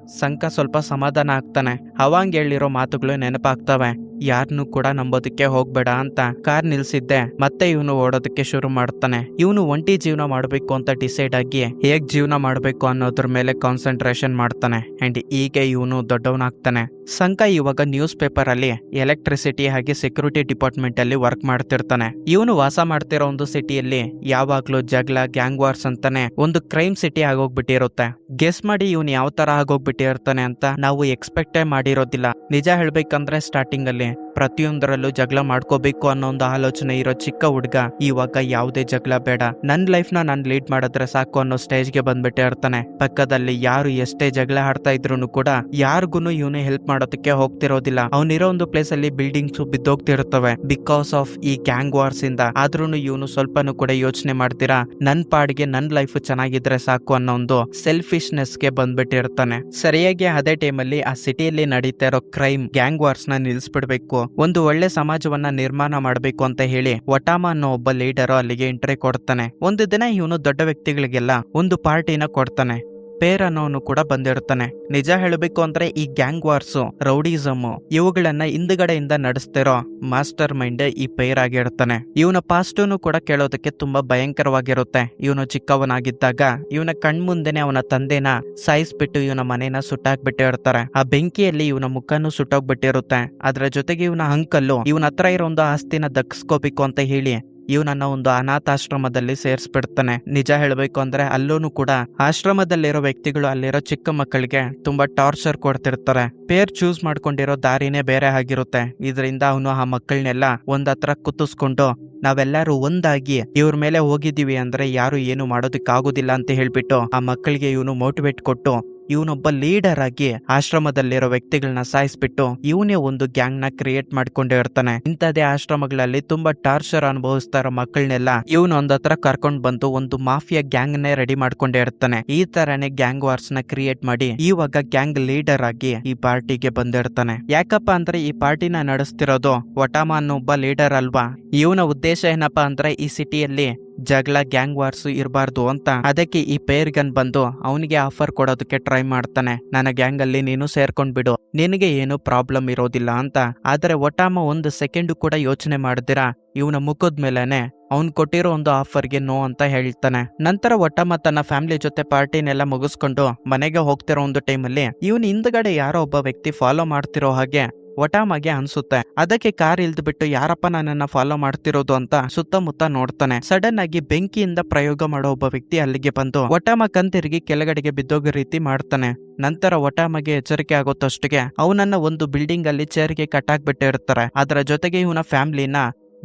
A: ಸಂಕ ಸ್ವಲ್ಪ ಸಮಾಧಾನ ಆಗ್ತಾನೆ. ಅವಾಂಗ್ ಹೇಳಿರೋ ಮಾತುಗಳು ನೆನಪಾಗ್ತವೆ, ಯಾರನ್ನು ಕೂಡ ನಂಬೋದಕ್ಕೆ ಹೋಗ್ಬೇಡ ಅಂತ. ಕಾರ್ ನಿಲ್ಸಿದ್ದೆ ಮತ್ತೆ ಇವನು ಓಡೋದಕ್ಕೆ ಶುರು ಮಾಡ್ತಾನೆ. ಇವನು ಒಂಟಿ ಜೀವನ ಮಾಡ್ಬೇಕು ಅಂತ ಡಿಸೈಡ್ ಆಗಿ ಹೇಗ್ ಜೀವನ ಮಾಡ್ಬೇಕು ಅನ್ನೋದ್ರ ಮೇಲೆ ಕಾನ್ಸಂಟ್ರೇಷನ್ ಮಾಡ್ತಾನೆ. ಅಂಡ್ ಹೀಗೆ ಇವನು ದೊಡ್ಡವನಾಗ್ತಾನೆ. ಸಂಕ ಇವಾಗ ನ್ಯೂಸ್ ಪೇಪರ್ ಅಲ್ಲಿ ಎಲೆಕ್ಟ್ರಿಸಿಟಿ ಹಾಗೆ ಸೆಕ್ಯೂರಿಟಿ ಡಿಪಾರ್ಟ್ಮೆಂಟ್ ಅಲ್ಲಿ ವರ್ಕ್ ಮಾಡ್ತಿರ್ತಾನೆ. ಇವನು ವಾಸ ಮಾಡ್ತಿರೋ ಒಂದು ಸಿಟಿಯಲ್ಲಿ ಯಾವಾಗ್ಲೂ ಜಗಳ, ಗ್ಯಾಂಗ್ ವಾರ್ಸ್ ಅಂತಾನೆ ಒಂದು ಕ್ರೈಮ್ ಸಿಟಿ ಆಗೋಗ್ಬಿಟ್ಟಿರುತ್ತೆ. ಗೆಸ್ ಮಾಡಿ ಇವನು ಯಾವ ತರ ಆಗೋಗ್ಬಿಟ್ಟಿರ್ತಾನೆ ಅಂತ ನಾವು ಎಕ್ಸ್ಪೆಕ್ಟೇ ಮಾಡಿರೋದಿಲ್ಲ. ನಿಜ ಹೇಳ್ಬೇಕಂದ್ರೆ ಸ್ಟಾರ್ಟಿಂಗ್ ಅಲ್ಲಿ ಪ್ರತಿಯೊಂದರಲ್ಲೂ ಜಗಳ ಮಾಡ್ಕೋಬೇಕು ಅನ್ನೋ ಒಂದು ಆಲೋಚನೆ ಇರೋ ಚಿಕ್ಕ ಹುಡುಗ ಇವಾಗ ಯಾವುದೇ ಜಗಳ ಬೇಡ, ನನ್ ಲೈಫ್ ನ ನಾನ್ ಲೀಡ್ ಮಾಡಿದ್ರೆ ಸಾಕು ಅನ್ನೋ ಸ್ಟೇಜ್ ಗೆ ಬಂದ್ಬಿಟ್ಟೆ ಇರ್ತಾನೆ. ಪಕ್ಕದಲ್ಲಿ ಯಾರು ಎಷ್ಟೇ ಜಗಳ ಆಡ್ತಾ ಇದ್ರು ಕೂಡ ಯಾರಿಗೂ ಇವನು ಹೆಲ್ಪ್ ಮಾಡೋದಕ್ಕೆ ಹೋಗ್ತಿರೋದಿಲ್ಲ. ಅವನಿರೋ ಒಂದು ಪ್ಲೇಸ್ ಅಲ್ಲಿ ಬಿಲ್ಡಿಂಗ್ಸ್ ಬಿದ್ದೋಗ್ತಿರ್ತವೆ ಬಿಕಾಸ್ ಆಫ್ ಈ ಗ್ಯಾಂಗ್ ವಾರ್ಸ್ ಇಂದ. ಆದ್ರೂ ಇವನು ಸ್ವಲ್ಪನೂ ಕೂಡ ಯೋಚನೆ ಮಾಡ್ತೀರಾ ನನ್ ಪಾಡ್ಗೆ ನನ್ ಲೈಫ್ ಚೆನ್ನಾಗಿದ್ರೆ ಸಾಕು ಅನ್ನೋ ಒಂದು ಸೆಲ್ಫಿಶ್ನೆಸ್ ಗೆ ಬಂದ್ಬಿಟ್ಟಿರ್ತಾನೆ. ಸರಿಯಾಗಿ ಅದೇ ಟೈಮಲ್ಲಿ ಆ ಸಿಟಿಯಲ್ಲಿ ನಡೀತಾ ಇರೋ ಕ್ರೈಮ್, ಗ್ಯಾಂಗ್ ವಾರ್ಸ್ ನ ನಿಲ್ಸ್ಬಿಡ್ಬೇಕು, ಒಂದು ಒಳ್ಳೆ ಸಮಾಜವನ್ನ ನಿರ್ಮಾಣ ಮಾಡಬೇಕು ಅಂತ ಹೇಳಿ ಒಟಾಮ ಅನ್ನೋ ಒಬ್ಬ ಲೀಡರ್ ಅಲ್ಲಿಗೆ ಎಂಟ್ರಿ ಕೊಡ್ತಾನೆ. ಒಂದು ದಿನ ಇವನು ದೊಡ್ಡ ವ್ಯಕ್ತಿಗಳಿಗೆಲ್ಲ ಒಂದು ಪಾರ್ಟಿನ ಕೊಡ್ತಾನೆ. ಪೇರ್ ಅನ್ನೋನು ಕೂಡ ಬಂದಿರ್ತಾನೆ. ನಿಜ ಹೇಳಬೇಕು ಅಂದ್ರೆ ಈ ಗ್ಯಾಂಗ್ ವಾರ್ಸ್, ರೌಡಿಸಮ್ ಇವುಗಳನ್ನ ಹಿಂದ್ಗಡೆಯಿಂದ ನಡೆಸ್ತಿರೋ ಮಾಸ್ಟರ್ ಮೈಂಡ್ ಈ ಪೇರ್ ಆಗಿರ್ತಾನೆ. ಇವನ ಪಾಸ್ಟೂನು ಕೂಡ ಕೇಳೋದಕ್ಕೆ ತುಂಬಾ ಭಯಂಕರವಾಗಿರುತ್ತೆ. ಇವನು ಚಿಕ್ಕವನಾಗಿದ್ದಾಗ ಇವನ ಕಣ್ಮುಂದೆನೆ ಅವನ ತಂದೆನ ಸಾಯಿಸ್ಬಿಟ್ಟು ಇವನ ಮನೇನ ಸುಟ್ಟಾಕ್ಬಿಟ್ಟಿರ್ತಾರೆ. ಆ ಬೆಂಕಿಯಲ್ಲಿ ಇವನ ಮುಖನೂ ಸುಟ್ಟೋಗ್ಬಿಟ್ಟಿರುತ್ತೆ. ಅದ್ರ ಜೊತೆಗೆ ಇವನ ಅಂಕಲ್ಲು ಇವನ ಹತ್ರ ಇರೋ ಒಂದು ಆಸ್ತಿನ ದಕ್ಸ್ಕೋಬೇಕು ಅಂತ ಹೇಳಿ ಇವನನ್ನ ಒಂದು ಅನಾಥಾಶ್ರಮದಲ್ಲಿ ಸೇರಿಸ್ಬಿಡ್ತಾನೆ. ನಿಜ ಹೇಳಬೇಕು ಅಂದ್ರೆ ಅಲ್ಲೂ ಕೂಡ ಆಶ್ರಮದಲ್ಲಿರೋ ವ್ಯಕ್ತಿಗಳು ಅಲ್ಲಿರೋ ಚಿಕ್ಕ ಮಕ್ಕಳಿಗೆ ತುಂಬಾ ಟಾರ್ಚರ್ ಕೊಡ್ತಿರ್ತಾರೆ. ಪೇರ್ ಚೂಸ್ ಮಾಡ್ಕೊಂಡಿರೋ ದಾರಿನೇ ಬೇರೆ ಆಗಿರುತ್ತೆ. ಇದರಿಂದ ಅವನು ಆ ಮಕ್ಕಳನ್ನೆಲ್ಲ ಒಂದತ್ರ ಕುತ್ತಿಸ್ಕೊಂಡು ನಾವೆಲ್ಲರೂ ಒಂದಾಗಿ ಇವ್ರ ಮೇಲೆ ಹೋಗಿದ್ದೀವಿ ಅಂದ್ರೆ ಯಾರು ಏನು ಮಾಡೋದಕ್ಕಾಗೋದಿಲ್ಲ ಅಂತ ಹೇಳ್ಬಿಟ್ಟು ಆ ಮಕ್ಕಳಿಗೆ ಇವನು ಮೋಟಿವೇಟ್ ಕೊಟ್ಟು ಇವನೊಬ್ಬ ಲೀಡರ್ ಆಗಿ ಆಶ್ರಮದಲ್ಲಿರೋ ವ್ಯಕ್ತಿಗಳನ್ನ ಸಾಯಿಸ್ಬಿಟ್ಟು ಇವನೇ ಒಂದು ಗ್ಯಾಂಗ್ ನ ಕ್ರಿಯೇಟ್ ಮಾಡ್ಕೊಂಡೇ ಇರ್ತಾನೆ. ಇಂಥದೇ ಆಶ್ರಮಗಳಲ್ಲಿ ತುಂಬಾ ಟಾರ್ಚರ್ ಅನುಭವಿಸ್ತಾ ಇರೋ ಮಕ್ಕಳನ್ನೆಲ್ಲ ಇವನು ಒಂದತ್ರ ಕರ್ಕೊಂಡ್ ಬಂದು ಒಂದು ಮಾಫಿಯಾ ಗ್ಯಾಂಗ್ ನೇ ರೆಡಿ ಮಾಡ್ಕೊಂಡೇ ಇರ್ತಾನೆ. ಈ ತರಾನೇ ಗ್ಯಾಂಗ್ ವಾರ್ಸ್ ನ ಕ್ರಿಯೇಟ್ ಮಾಡಿ ಇವಾಗ ಗ್ಯಾಂಗ್ ಲೀಡರ್ ಆಗಿ ಈ ಪಾರ್ಟಿಗೆ ಬಂದಿರ್ತಾನೆ. ಯಾಕಪ್ಪ ಅಂದ್ರೆ ಈ ಪಾರ್ಟಿನ ನಡೆಸ್ತಿರೋದು ಒಟಾಮ ಅನ್ನೋ ಒಬ್ಬ ಲೀಡರ್ ಅಲ್ವಾ. ಇವನ ಉದ್ದೇಶ ಏನಪ್ಪಾ ಅಂದ್ರೆ ಈ ಸಿಟಿಯಲ್ಲಿ ಜಗಳ, ಗ್ಯಾಂಗ್ ವಾರ್ಸ್ ಇರಬಾರ್ದು ಅಂತ. ಅದಕ್ಕೆ ಈ ಪೇರ್ ಗನ್ ಬಂದು ಅವನಿಗೆ ಆಫರ್ ಕೊಡೋದಕ್ಕೆ ಟ್ರೈ ಮಾಡ್ತಾನೆ. ನನ್ನ ಗ್ಯಾಂಗ್ ಅಲ್ಲಿ ನೀನು ಸೇರ್ಕೊಂಡ್ಬಿಡು, ನಿನಗೆ ಏನು ಪ್ರಾಬ್ಲಮ್ ಇರೋದಿಲ್ಲ ಅಂತ. ಆದ್ರೆ ಒಟಾಮ ಒಂದು ಸೆಕೆಂಡ್ ಕೂಡ ಯೋಚನೆ ಮಾಡ್ದಿರಾ ಇವನ ಮುಖದ ಮೇಲೆನೆ ಅವ್ನ್ ಕೊಟ್ಟಿರೋ ಒಂದು ಆಫರ್ಗೆ ನೋ ಅಂತ ಹೇಳ್ತಾನೆ. ನಂತರ ಒಟಾಮ ತನ್ನ ಫ್ಯಾಮಿಲಿ ಜೊತೆ ಪಾರ್ಟಿನೆಲ್ಲ ಮುಗಿಸ್ಕೊಂಡು ಮನೆಗೆ ಹೋಗ್ತಿರೋ ಒಂದು ಟೈಮಲ್ಲಿ ಇವನ್ ಹಿಂದ್ಗಡೆ ಯಾರೋ ಒಬ್ಬ ವ್ಯಕ್ತಿ ಫಾಲೋ ಮಾಡ್ತಿರೋ ಹಾಗೆ ಒಟಾಮಗೆ ಅನ್ಸುತ್ತೆ. ಅದಕ್ಕೆ ಕಾರ್ ಇಲ್ದ್ಬಿಟ್ಟು ಯಾರಪ್ಪ ನನ್ನನ್ನ ಫಾಲೋ ಮಾಡ್ತಿರೋದು ಅಂತ ಸುತ್ತಮುತ್ತ ನೋಡ್ತಾನೆ. ಸಡನ್ ಆಗಿ ಬೆಂಕಿಯಿಂದ ಪ್ರಯೋಗ ಮಾಡೋ ಒಬ್ಬ ವ್ಯಕ್ತಿ ಅಲ್ಲಿಗೆ ಬಂದು ಒಟಾಮ ಕಣ್ತಿರುಗಿ ಕೆಳಗಡೆಗೆ ಬಿದ್ದೋಗೋ ರೀತಿ ಮಾಡ್ತಾನೆ. ನಂತರ ಒಟಾಮಗೆ ಎಚ್ಚರಿಕೆ ಆಗೋತಷ್ಟಿಗೆ ಅವನನ್ನ ಒಂದು ಬಿಲ್ಡಿಂಗ್ ಅಲ್ಲಿ ಚೇರ್ಗೆ ಕಟ್ಟಾಕ್ಬಿಟ್ಟಿರ್ತಾರೆ. ಅದರ ಜೊತೆಗೆ ಇವನ ಫ್ಯಾಮಿಲಿನ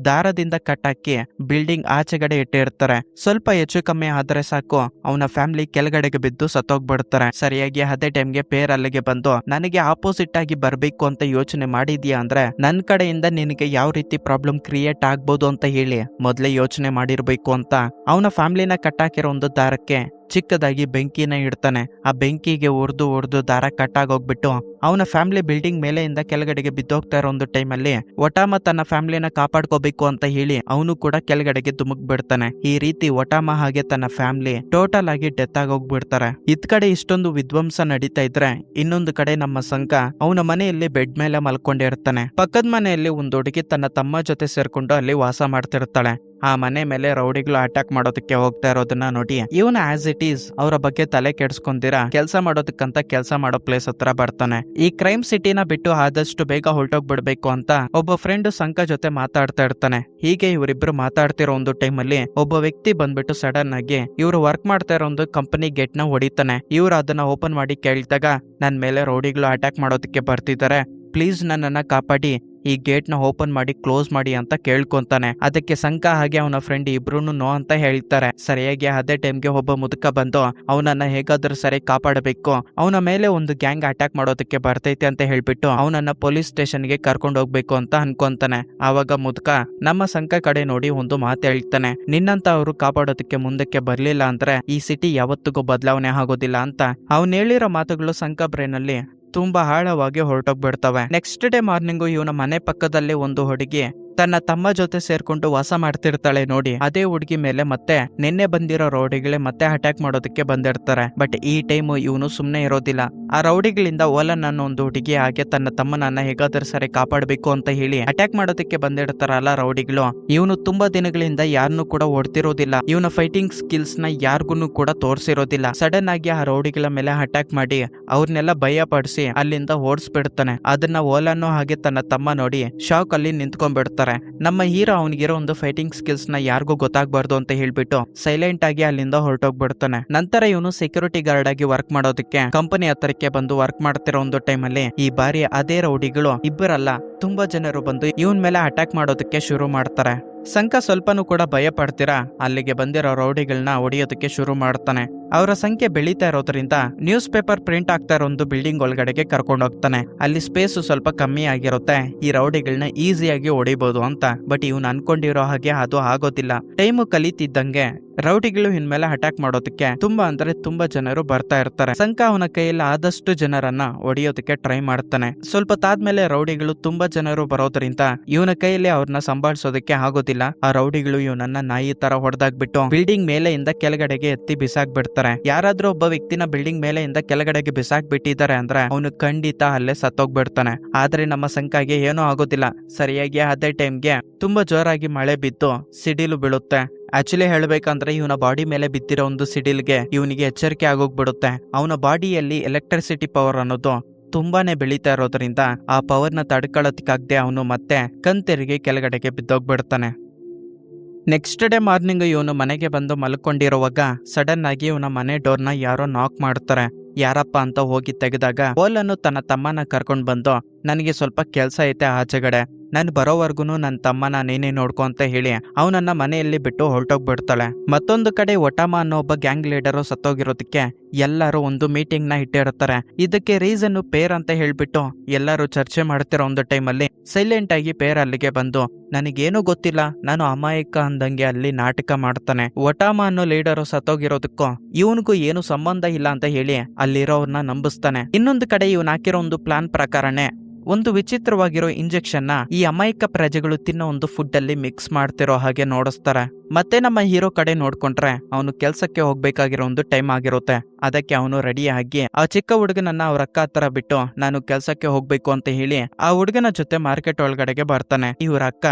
A: ದಾರದಿಂದ ಕಟ್ಟಾಕಿ ಬಿಲ್ಡಿಂಗ್ ಆಚೆಗಡೆ ಇಟ್ಟಿರ್ತಾರೆ. ಸ್ವಲ್ಪ ಹೆಚ್ಚು ಕಮ್ಮಿ ಆದ್ರೆ ಸಾಕು ಅವನ ಫ್ಯಾಮಿಲಿ ಕೆಳಗಡೆಗೆ ಬಿದ್ದು ಸತ್ತೋಗ್ಬಿಡ್ತಾರೆ. ಸರಿಯಾಗಿ ಅದೇ ಟೈಮ್ಗೆ ಪೇರ್ ಅಲ್ಲಿಗೆ ಬಂದು ನನಗೆ ಆಪೋಸಿಟ್ ಆಗಿ ಬರ್ಬೇಕು ಅಂತ ಯೋಚನೆ ಮಾಡಿದ್ಯಾ ಅಂದ್ರೆ ನನ್ ಕಡೆಯಿಂದ ನಿನಗೆ ಯಾವ ರೀತಿ ಪ್ರಾಬ್ಲಮ್ ಕ್ರಿಯೇಟ್ ಆಗ್ಬೋದು ಅಂತ ಹೇಳಿ ಮೊದ್ಲೇ ಯೋಚನೆ ಮಾಡಿರ್ಬೇಕು ಅಂತ ಅವನ ಫ್ಯಾಮಿಲಿನ ಕಟ್ಟಾಕಿರೋ ಒಂದು ದಾರಕ್ಕೆ ಚಿಕ್ಕದಾಗಿ ಬೆಂಕಿನ ಇಡ್ತಾನೆ. ಆ ಬೆಂಕಿಗೆ ಉರ್ದು ದಾರ ಕಟ್ಟಾಗೋಗ್ಬಿಟ್ಟು ಅವನ ಫ್ಯಾಮಿಲಿ ಬಿಲ್ಡಿಂಗ್ ಮೇಲೆಯಿಂದ ಕೆಳಗಡೆಗೆ ಬಿದ್ದೋಗ್ತಾ ಇರೋ ಒಂದು ಟೈಮಲ್ಲಿ ಒಟಾಮ ತನ್ನ ಫ್ಯಾಮಿಲಿನ ಕಾಪಾಡ್ಕೋಬೇಕು ಅಂತ ಹೇಳಿ ಅವನು ಕೂಡ ಕೆಳಗಡೆಗೆ ಧುಮುಕ್ ಬಿಡ್ತಾನೆ. ಈ ರೀತಿ ಒಟಾಮ ಹಾಗೆ ತನ್ನ ಫ್ಯಾಮಿಲಿ ಟೋಟಲ್ ಆಗಿ ಡೆತ್ ಆಗೋಗ್ಬಿಡ್ತಾರೆ. ಇದ್ ಕಡೆ ಇಷ್ಟೊಂದು ವಿಧ್ವಂಸ ನಡೀತಾ ಇದ್ರೆ ಇನ್ನೊಂದು ಕಡೆ ನಮ್ಮ ಸಂಕ ಅವನ ಮನೆಯಲ್ಲಿ ಬೆಡ್ ಮೇಲೆ ಮಲ್ಕೊಂಡಿರ್ತಾನೆ. ಪಕ್ಕದ ಮನೆಯಲ್ಲಿ ಒಂದು ಹುಡುಗಿ ತನ್ನ ತಮ್ಮ ಜೊತೆ ಸೇರ್ಕೊಂಡು ಅಲ್ಲಿ ವಾಸ ಮಾಡ್ತಿರ್ತಾಳೆ. ಆ ಮನೆ ಮೇಲೆ ರೌಡಿಗಳು ಅಟ್ಯಾಕ್ ಮಾಡೋದಕ್ಕೆ ಹೋಗ್ತಾ ಇರೋದನ್ನ ನೋಡಿ ಇವನು ಆಸ್ ಇಟ್ ಈಸ್ ಅವರ ಬಗ್ಗೆ ತಲೆ ಕೆಡ್ಸ್ಕೊಂದಿರಾ ಕೆಲಸ ಮಾಡೋದಕ್ಕಂತ ಕೆಲಸ ಮಾಡೋ ಪ್ಲೇಸ್ ಹತ್ರ ಬರ್ತಾನೆ. ಈ ಕ್ರೈಮ್ ಸಿಟಿನ ಬಿಟ್ಟು ಆದಷ್ಟು ಬೇಗ ಹೊರಟೋಗ್ಬಿಡ್ಬೇಕು ಅಂತ ಒಬ್ಬ ಫ್ರೆಂಡ್ ಸಂಕ ಜೊತೆ ಮಾತಾಡ್ತಾ ಇರ್ತಾನೆ. ಹೀಗೆ ಇವರಿಬ್ರು ಮಾತಾಡ್ತಿರೋ ಒಂದು ಟೈಮಲ್ಲಿ ಒಬ್ಬ ವ್ಯಕ್ತಿ ಬಂದ್ಬಿಟ್ಟು ಸಡನ್ ಆಗಿ ಇವ್ರು ವರ್ಕ್ ಮಾಡ್ತಾ ಇರೋ ಒಂದು ಕಂಪನಿ ಗೇಟ್ ನ ಹೊಡಿತಾನೆ. ಇವ್ರು ಅದನ್ನ ಓಪನ್ ಮಾಡಿ ಕೇಳಿದಾಗ ನನ್ ಮೇಲೆ ರೌಡಿಗಳು ಅಟ್ಯಾಕ್ ಮಾಡೋದಕ್ಕೆ ಬರ್ತಿದ್ದಾರೆ, ಪ್ಲೀಸ್ ನನ್ನನ್ನ ಕಾಪಾಡಿ, ಈ ಗೇಟ್ ನ ಓಪನ್ ಮಾಡಿ ಕ್ಲೋಸ್ ಮಾಡಿ ಅಂತ ಕೇಳ್ಕೊಂತಾನೆ. ಅದಕ್ಕೆ ಸಂಕ ಹಾಗೆ ಅವನ ಫ್ರೆಂಡ್ ಇಬ್ರು ನೋ ಅಂತ ಹೇಳ್ತಾರೆ. ಸರಿಯಾಗಿ ಅದೇ ಟೈಮ್ಗೆ ಒಬ್ಬ ಮುದುಕ ಬಂದು ಅವನನ್ನ ಹೇಗಾದ್ರೂ ಸರಿ ಕಾಪಾಡಬೇಕು, ಅವನ ಮೇಲೆ ಒಂದು ಗ್ಯಾಂಗ್ ಅಟ್ಯಾಕ್ ಮಾಡೋದಕ್ಕೆ ಬರ್ತೈತೆ ಅಂತ ಹೇಳ್ಬಿಟ್ಟು ಅವನನ್ನ ಪೊಲೀಸ್ ಸ್ಟೇಷನ್ಗೆ ಕರ್ಕೊಂಡು ಹೋಗ್ಬೇಕು ಅಂತ ಅನ್ಕೊಂತಾನೆ. ಆವಾಗ ಮುದುಕ ನಮ್ಮ ಸಂಕ ಕಡೆ ನೋಡಿ ಒಂದು ಮಾತು ಹೇಳ್ತಾನೆ, ನಿನ್ನಂತ ಅವರು ಕಾಪಾಡೋದಕ್ಕೆ ಮುಂದಕ್ಕೆ ಬರ್ಲಿಲ್ಲ ಅಂದ್ರೆ ಈ ಸಿಟಿ ಯಾವತ್ತಿಗೂ ಬದಲಾವಣೆ ಆಗೋದಿಲ್ಲ ಅಂತ. ಅವನ್ ಹೇಳಿರೋ ಮಾತುಗಳು ಸಂಕ ಬ್ರೈನಲ್ಲಿ ತುಂಬಾ ಆಳವಾಗಿ ಹೊರಟೋಗ್ಬಿಡ್ತವೆ. ನೆಕ್ಸ್ಟ್ ಡೇ ಮಾರ್ನಿಂಗು ಇವನ ಮನೆ ಪಕ್ಕದಲ್ಲಿ ಒಂದು ಹುಡುಗಿ ತನ್ನ ತಮ್ಮ ಜೊತೆ ಸೇರ್ಕೊಂಡು ವಾಸ ಮಾಡ್ತಿರ್ತಾಳೆ. ನೋಡಿ ಅದೇ ಹುಡುಗಿ ಮೇಲೆ ಮತ್ತೆ ನಿನ್ನೆ ಬಂದಿರೋ ರೌಡಿಗಳೇ ಮತ್ತೆ ಅಟ್ಯಾಕ್ ಮಾಡೋದಕ್ಕೆ ಬಂದಿರ್ತಾರೆ. ಬಟ್ ಈ ಟೈಮು ಇವನು ಸುಮ್ನೆ ಇರೋದಿಲ್ಲ. ಆ ರೌಡಿಗಳಿಂದ ಓಲನ್ ಅನ್ನೋ ಒಂದು ಹುಡುಗಿ ಹಾಗೆ ತನ್ನ ತಮ್ಮನನ್ನ ಹೇಗಾದ್ರೂ ಸರಿ ಕಾಪಾಡಬೇಕು ಅಂತ ಹೇಳಿ ಅಟ್ಯಾಕ್ ಮಾಡೋದಕ್ಕೆ ಬಂದಿರ್ತಾರಲ್ಲ ರೌಡಿಗಳು. ಇವನು ತುಂಬಾ ದಿನಗಳಿಂದ ಯಾರನ್ನು ಕೂಡ ಹೊಡ್ತಿರೋದಿಲ್ಲ, ಇವನ ಫೈಟಿಂಗ್ ಸ್ಕಿಲ್ಸ್ ನ ಯಾರಿಗೂ ಕೂಡ ತೋರಿಸಿರೋದಿಲ್ಲ. ಸಡನ್ ಆಗಿ ಆ ರೌಡಿಗಳ ಮೇಲೆ ಅಟ್ಯಾಕ್ ಮಾಡಿ ಅವ್ರನ್ನೆಲ್ಲ ಭಯ ಪಡಿಸಿ ಅಲ್ಲಿಂದ ಓಡಿಸ್ಬಿಡ್ತಾನೆ. ಅದನ್ನ ಓಲನ್ನು ಹಾಗೆ ತನ್ನ ತಮ್ಮ ನೋಡಿ ಶಾಕ್ ಅಲ್ಲಿ ನಿಂತ್ಕೊಂಡ್ಬಿಡ್ತಾರೆ. ನಮ್ಮ ಹೀರೋ ಅವನಿಗಿರೋ ಒಂದು ಫೈಟಿಂಗ್ ಸ್ಕಿಲ್ಸ್ ನ ಯಾರಿಗೂ ಗೊತ್ತಾಗ್ಬಾರ್ದು ಅಂತ ಹೇಳ್ಬಿಟ್ಟು ಸೈಲೆಂಟ್ ಆಗಿ ಅಲ್ಲಿಂದ ಹೊರಟೋಗ್ಬಿಡ್ತಾನೆ. ನಂತರ ಇವನು ಸೆಕ್ಯೂರಿಟಿ ಗಾರ್ಡ್ ಆಗಿ ವರ್ಕ್ ಮಾಡೋದಕ್ಕೆ ಕಂಪನಿ ಹತ್ರಕ್ಕೆ ಬಂದು ವರ್ಕ್ ಮಾಡ್ತಿರೋ ಒಂದು ಟೈಮಲ್ಲಿ ಈ ಬಾರಿ ಅದೇ ರೌಡಿಗಳು ಇಬ್ಬರಲ್ಲ ತುಂಬಾ ಜನರು ಬಂದು ಇವನ್ ಮೇಲೆ ಅಟ್ಯಾಕ್ ಮಾಡೋದಕ್ಕೆ ಶುರು ಮಾಡ್ತಾರೆ. ಸಂಕ ಸ್ವಲ್ಪನೂ ಕೂಡ ಭಯ ಪಡ್ತೀರಾ ಅಲ್ಲಿಗೆ ಬಂದಿರೋ ರೌಡಿಗಳನ್ನ ಹೊಡಿಯೋದಕ್ಕೆ ಶುರು ಮಾಡ್ತಾನೆ. ಅವರ ಸಂಖ್ಯೆ ಬೆಳೀತಾ ಇರೋದ್ರಿಂದ ನ್ಯೂಸ್ ಪೇಪರ್ ಪ್ರಿಂಟ್ ಆಗ್ತಾ ಇರೋ ಒಂದು ಬಿಲ್ಡಿಂಗ್ ಒಳಗಡೆಗೆ ಕರ್ಕೊಂಡು ಹೋಗ್ತಾನೆ. ಅಲ್ಲಿ ಸ್ಪೇಸ್ ಸ್ವಲ್ಪ ಕಮ್ಮಿ ಆಗಿರುತ್ತೆ, ಈ ರೌಡಿಗಳನ್ನ ಈಸಿಯಾಗಿ ಹೊಡಿಬಹುದು ಅಂತ. ಬಟ್ ಇವನು ಅನ್ಕೊಂಡಿರೋ ಹಾಗೆ ಅದು ಆಗೋದಿಲ್ಲ. ಟೈಮು ಕಲಿತಿದ್ದಂಗೆ ರೌಡಿಗಳು ಇನ್ಮೇಲೆ ಅಟ್ಯಾಕ್ ಮಾಡೋದಕ್ಕೆ ತುಂಬಾ ಜನರು ಬರ್ತಾ ಇರ್ತಾರೆ. ಸಂಕ ಅವನ ಕೈಯಲ್ಲಿ ಆದಷ್ಟು ಜನರನ್ನ ಹೊಡೆಯೋದಕ್ಕೆ ಟ್ರೈ ಮಾಡ್ತಾನೆ. ಸ್ವಲ್ಪ ತಾದ್ಮೇಲೆ ರೌಡಿಗಳು ತುಂಬಾ ಜನರು ಬರೋದ್ರಿಂದ ಇವನ ಕೈಯಲ್ಲಿ ಅವ್ರನ್ನ ಸಂಭಾಳಿಸೋದಕ್ಕೆ ಆಗೋದಿಲ್ಲ. ಆ ರೌಡಿಗಳು ಇವನನ್ನ ನಾಯಿ ತರ ಹೊಡೆದಾಗ್ಬಿಟ್ಟು ಬಿಲ್ಡಿಂಗ್ ಮೇಲೆಯಿಂದ ಕೆಳಗಡೆಗೆ ಎತ್ತಿ ಬಿಸಾಕ್ ಬಿಡ್ತಾರೆ. ಯಾರಾದ್ರೂ ಒಬ್ಬ ವ್ಯಕ್ತಿನ ಬಿಲ್ಡಿಂಗ್ ಮೇಲೆಯಿಂದ ಕೆಳಗಡೆಗೆ ಬಿಸಾಕ್ ಬಿಟ್ಟಿದ್ದಾರೆ ಅಂದ್ರೆ ಅವನು ಖಂಡಿತ ಅಲ್ಲೇ ಸತ್ತೋಗ್ಬಿಡ್ತಾನೆ. ಆದ್ರೆ ನಮ್ಮ ಸಂಕಾಗೆ ಏನೂ ಆಗೋದಿಲ್ಲ. ಸರಿಯಾಗಿ ಅದೇ ಟೈಮ್ಗೆ ತುಂಬಾ ಜೋರಾಗಿ ಮಳೆ ಬಿದ್ದು ಸಿಡಿಲು ಬೀಳುತ್ತೆ. ಆಕ್ಚುಲಿ ಹೇಳ್ಬೇಕಂದ್ರೆ ಇವನ ಬಾಡಿ ಮೇಲೆ ಬಿದ್ದಿರೋ ಒಂದು ಸಿಡಿಲ್ಗೆ ಇವನಿಗೆ ಎಚ್ಚರಿಕೆ ಆಗೋಗ್ಬಿಡುತ್ತೆ. ಅವನ ಬಾಡಿಯಲ್ಲಿ ಎಲೆಕ್ಟ್ರಿಸಿಟಿ ಪವರ್ ಅನ್ನೋದು ತುಂಬಾನೇ ಬೆಳೀತಾ ಇರೋದ್ರಿಂದ ಆ ಪವರ್ನ ತಡ್ಕೊಳ್ಳೋದಕ್ಕಾಗದೆ ಅವನು ಮತ್ತೆ ಕಣ್ತೆರಿಗೆ ಕೆಳಗಡೆಗೆ ಬಿದ್ದೋಗ್ಬಿಡ್ತಾನೆ. ನೆಕ್ಸ್ಟ್ ಡೇ ಮಾರ್ನಿಂಗ್ ಇವನು ಮನೆಗೆ ಬಂದು ಮಲ್ಕೊಂಡಿರುವಾಗ ಸಡನ್ ಆಗಿ ಇವನ ಮನೆ ಡೋರ್ನ ಯಾರೋ ನಾಕ್ ಮಾಡ್ತಾರೆ. ಯಾರಪ್ಪ ಅಂತ ಹೋಗಿ ತೆಗೆದಾಗ ಓಲನ್ನು ತನ್ನ ತಮ್ಮನ ಕರ್ಕೊಂಡ್ ಬಂದು ನನಗೆ ಸ್ವಲ್ಪ ಕೆಲ್ಸ ಐತೆ ಆಚೆಗಡೆ, ನಾನು ಬರೋವರ್ಗು ನನ್ನ ತಮ್ಮನ ನೀನೇ ನೋಡ್ಕೊ ಅಂತ ಹೇಳಿ ಅವನನ್ನ ಮನೆಯಲ್ಲಿ ಬಿಟ್ಟು ಹೊರಟೋಗ್ಬಿಡ್ತಾಳೆ. ಮತ್ತೊಂದು ಕಡೆ ಒಟಾಮ ಅನ್ನೋ ಒಬ್ಬ ಗ್ಯಾಂಗ್ ಲೀಡರು ಸತ್ತೋಗಿರೋದಕ್ಕೆ ಎಲ್ಲರೂ ಒಂದು ಮೀಟಿಂಗ್ ನ ಇಟ್ಟಿರ್ತಾರೆ. ಇದಕ್ಕೆ ರೀಸನ್ ಪೇರ್ ಅಂತ ಹೇಳ್ಬಿಟ್ಟು ಎಲ್ಲರೂ ಚರ್ಚೆ ಮಾಡ್ತಿರೋ ಒಂದು ಟೈಮಲ್ಲಿ ಸೈಲೆಂಟ್ ಆಗಿ ಪೇರ್ ಅಲ್ಲಿಗೆ ಬಂದು ನನಗೇನು ಗೊತ್ತಿಲ್ಲ, ನಾನು ಅಮಾಯಕ ಅಂದಂಗೆ ಅಲ್ಲಿ ನಾಟಕ ಮಾಡ್ತಾನೆ. ಒಟಾಮ ಅನ್ನೋ ಲೀಡರು ಸತ್ತೋಗಿರೋದಕ್ಕೂ ಇವನಿಗೂ ಏನು ಸಂಬಂಧ ಇಲ್ಲ ಅಂತ ಹೇಳಿ ಅಲ್ಲಿರೋರ್ನ ನಂಬಿಸ್ತಾನೆ. ಇನ್ನೊಂದು ಕಡೆ ಇವನ್ ಹಾಕಿರೋ ಒಂದು ಪ್ಲಾನ್ ಪ್ರಕಾರನೇ ಒಂದು ವಿಚಿತ್ರವಾಗಿರೋ ಇಂಜೆಕ್ಷನ್ ನ ಈ ಅಮಾಯಕ ಪ್ರಜೆಗಳು ತಿನ್ನೋ ಒಂದು ಫುಡ್ ಅಲ್ಲಿ ಮಿಕ್ಸ್ ಮಾಡ್ತಿರೋ ಹಾಗೆ ನೋಡಿಸ್ತಾರೆ. ಮತ್ತೆ ನಮ್ಮ ಹೀರೋ ಕಡೆ ನೋಡ್ಕೊಂಡ್ರೆ ಅವನು ಕೆಲ್ಸಕ್ಕೆ ಹೋಗ್ಬೇಕಾಗಿರೋ ಒಂದು ಟೈಮ್ ಆಗಿರುತ್ತೆ. ಅದಕ್ಕೆ ಅವನು ರೆಡಿ ಆಗಿ ಆ ಚಿಕ್ಕ ಹುಡುಗನನ್ನ ಅವ್ರ ಅಕ್ಕ ಹತ್ರ ಬಿಟ್ಟು ನಾನು ಕೆಲ್ಸಕ್ಕೆ ಹೋಗ್ಬೇಕು ಅಂತ ಹೇಳಿ ಆ ಹುಡುಗನ ಜೊತೆ ಮಾರ್ಕೆಟ್ ಒಳಗಡೆಗೆ ಬರ್ತಾನೆ. ಇವ್ರ ಅಕ್ಕ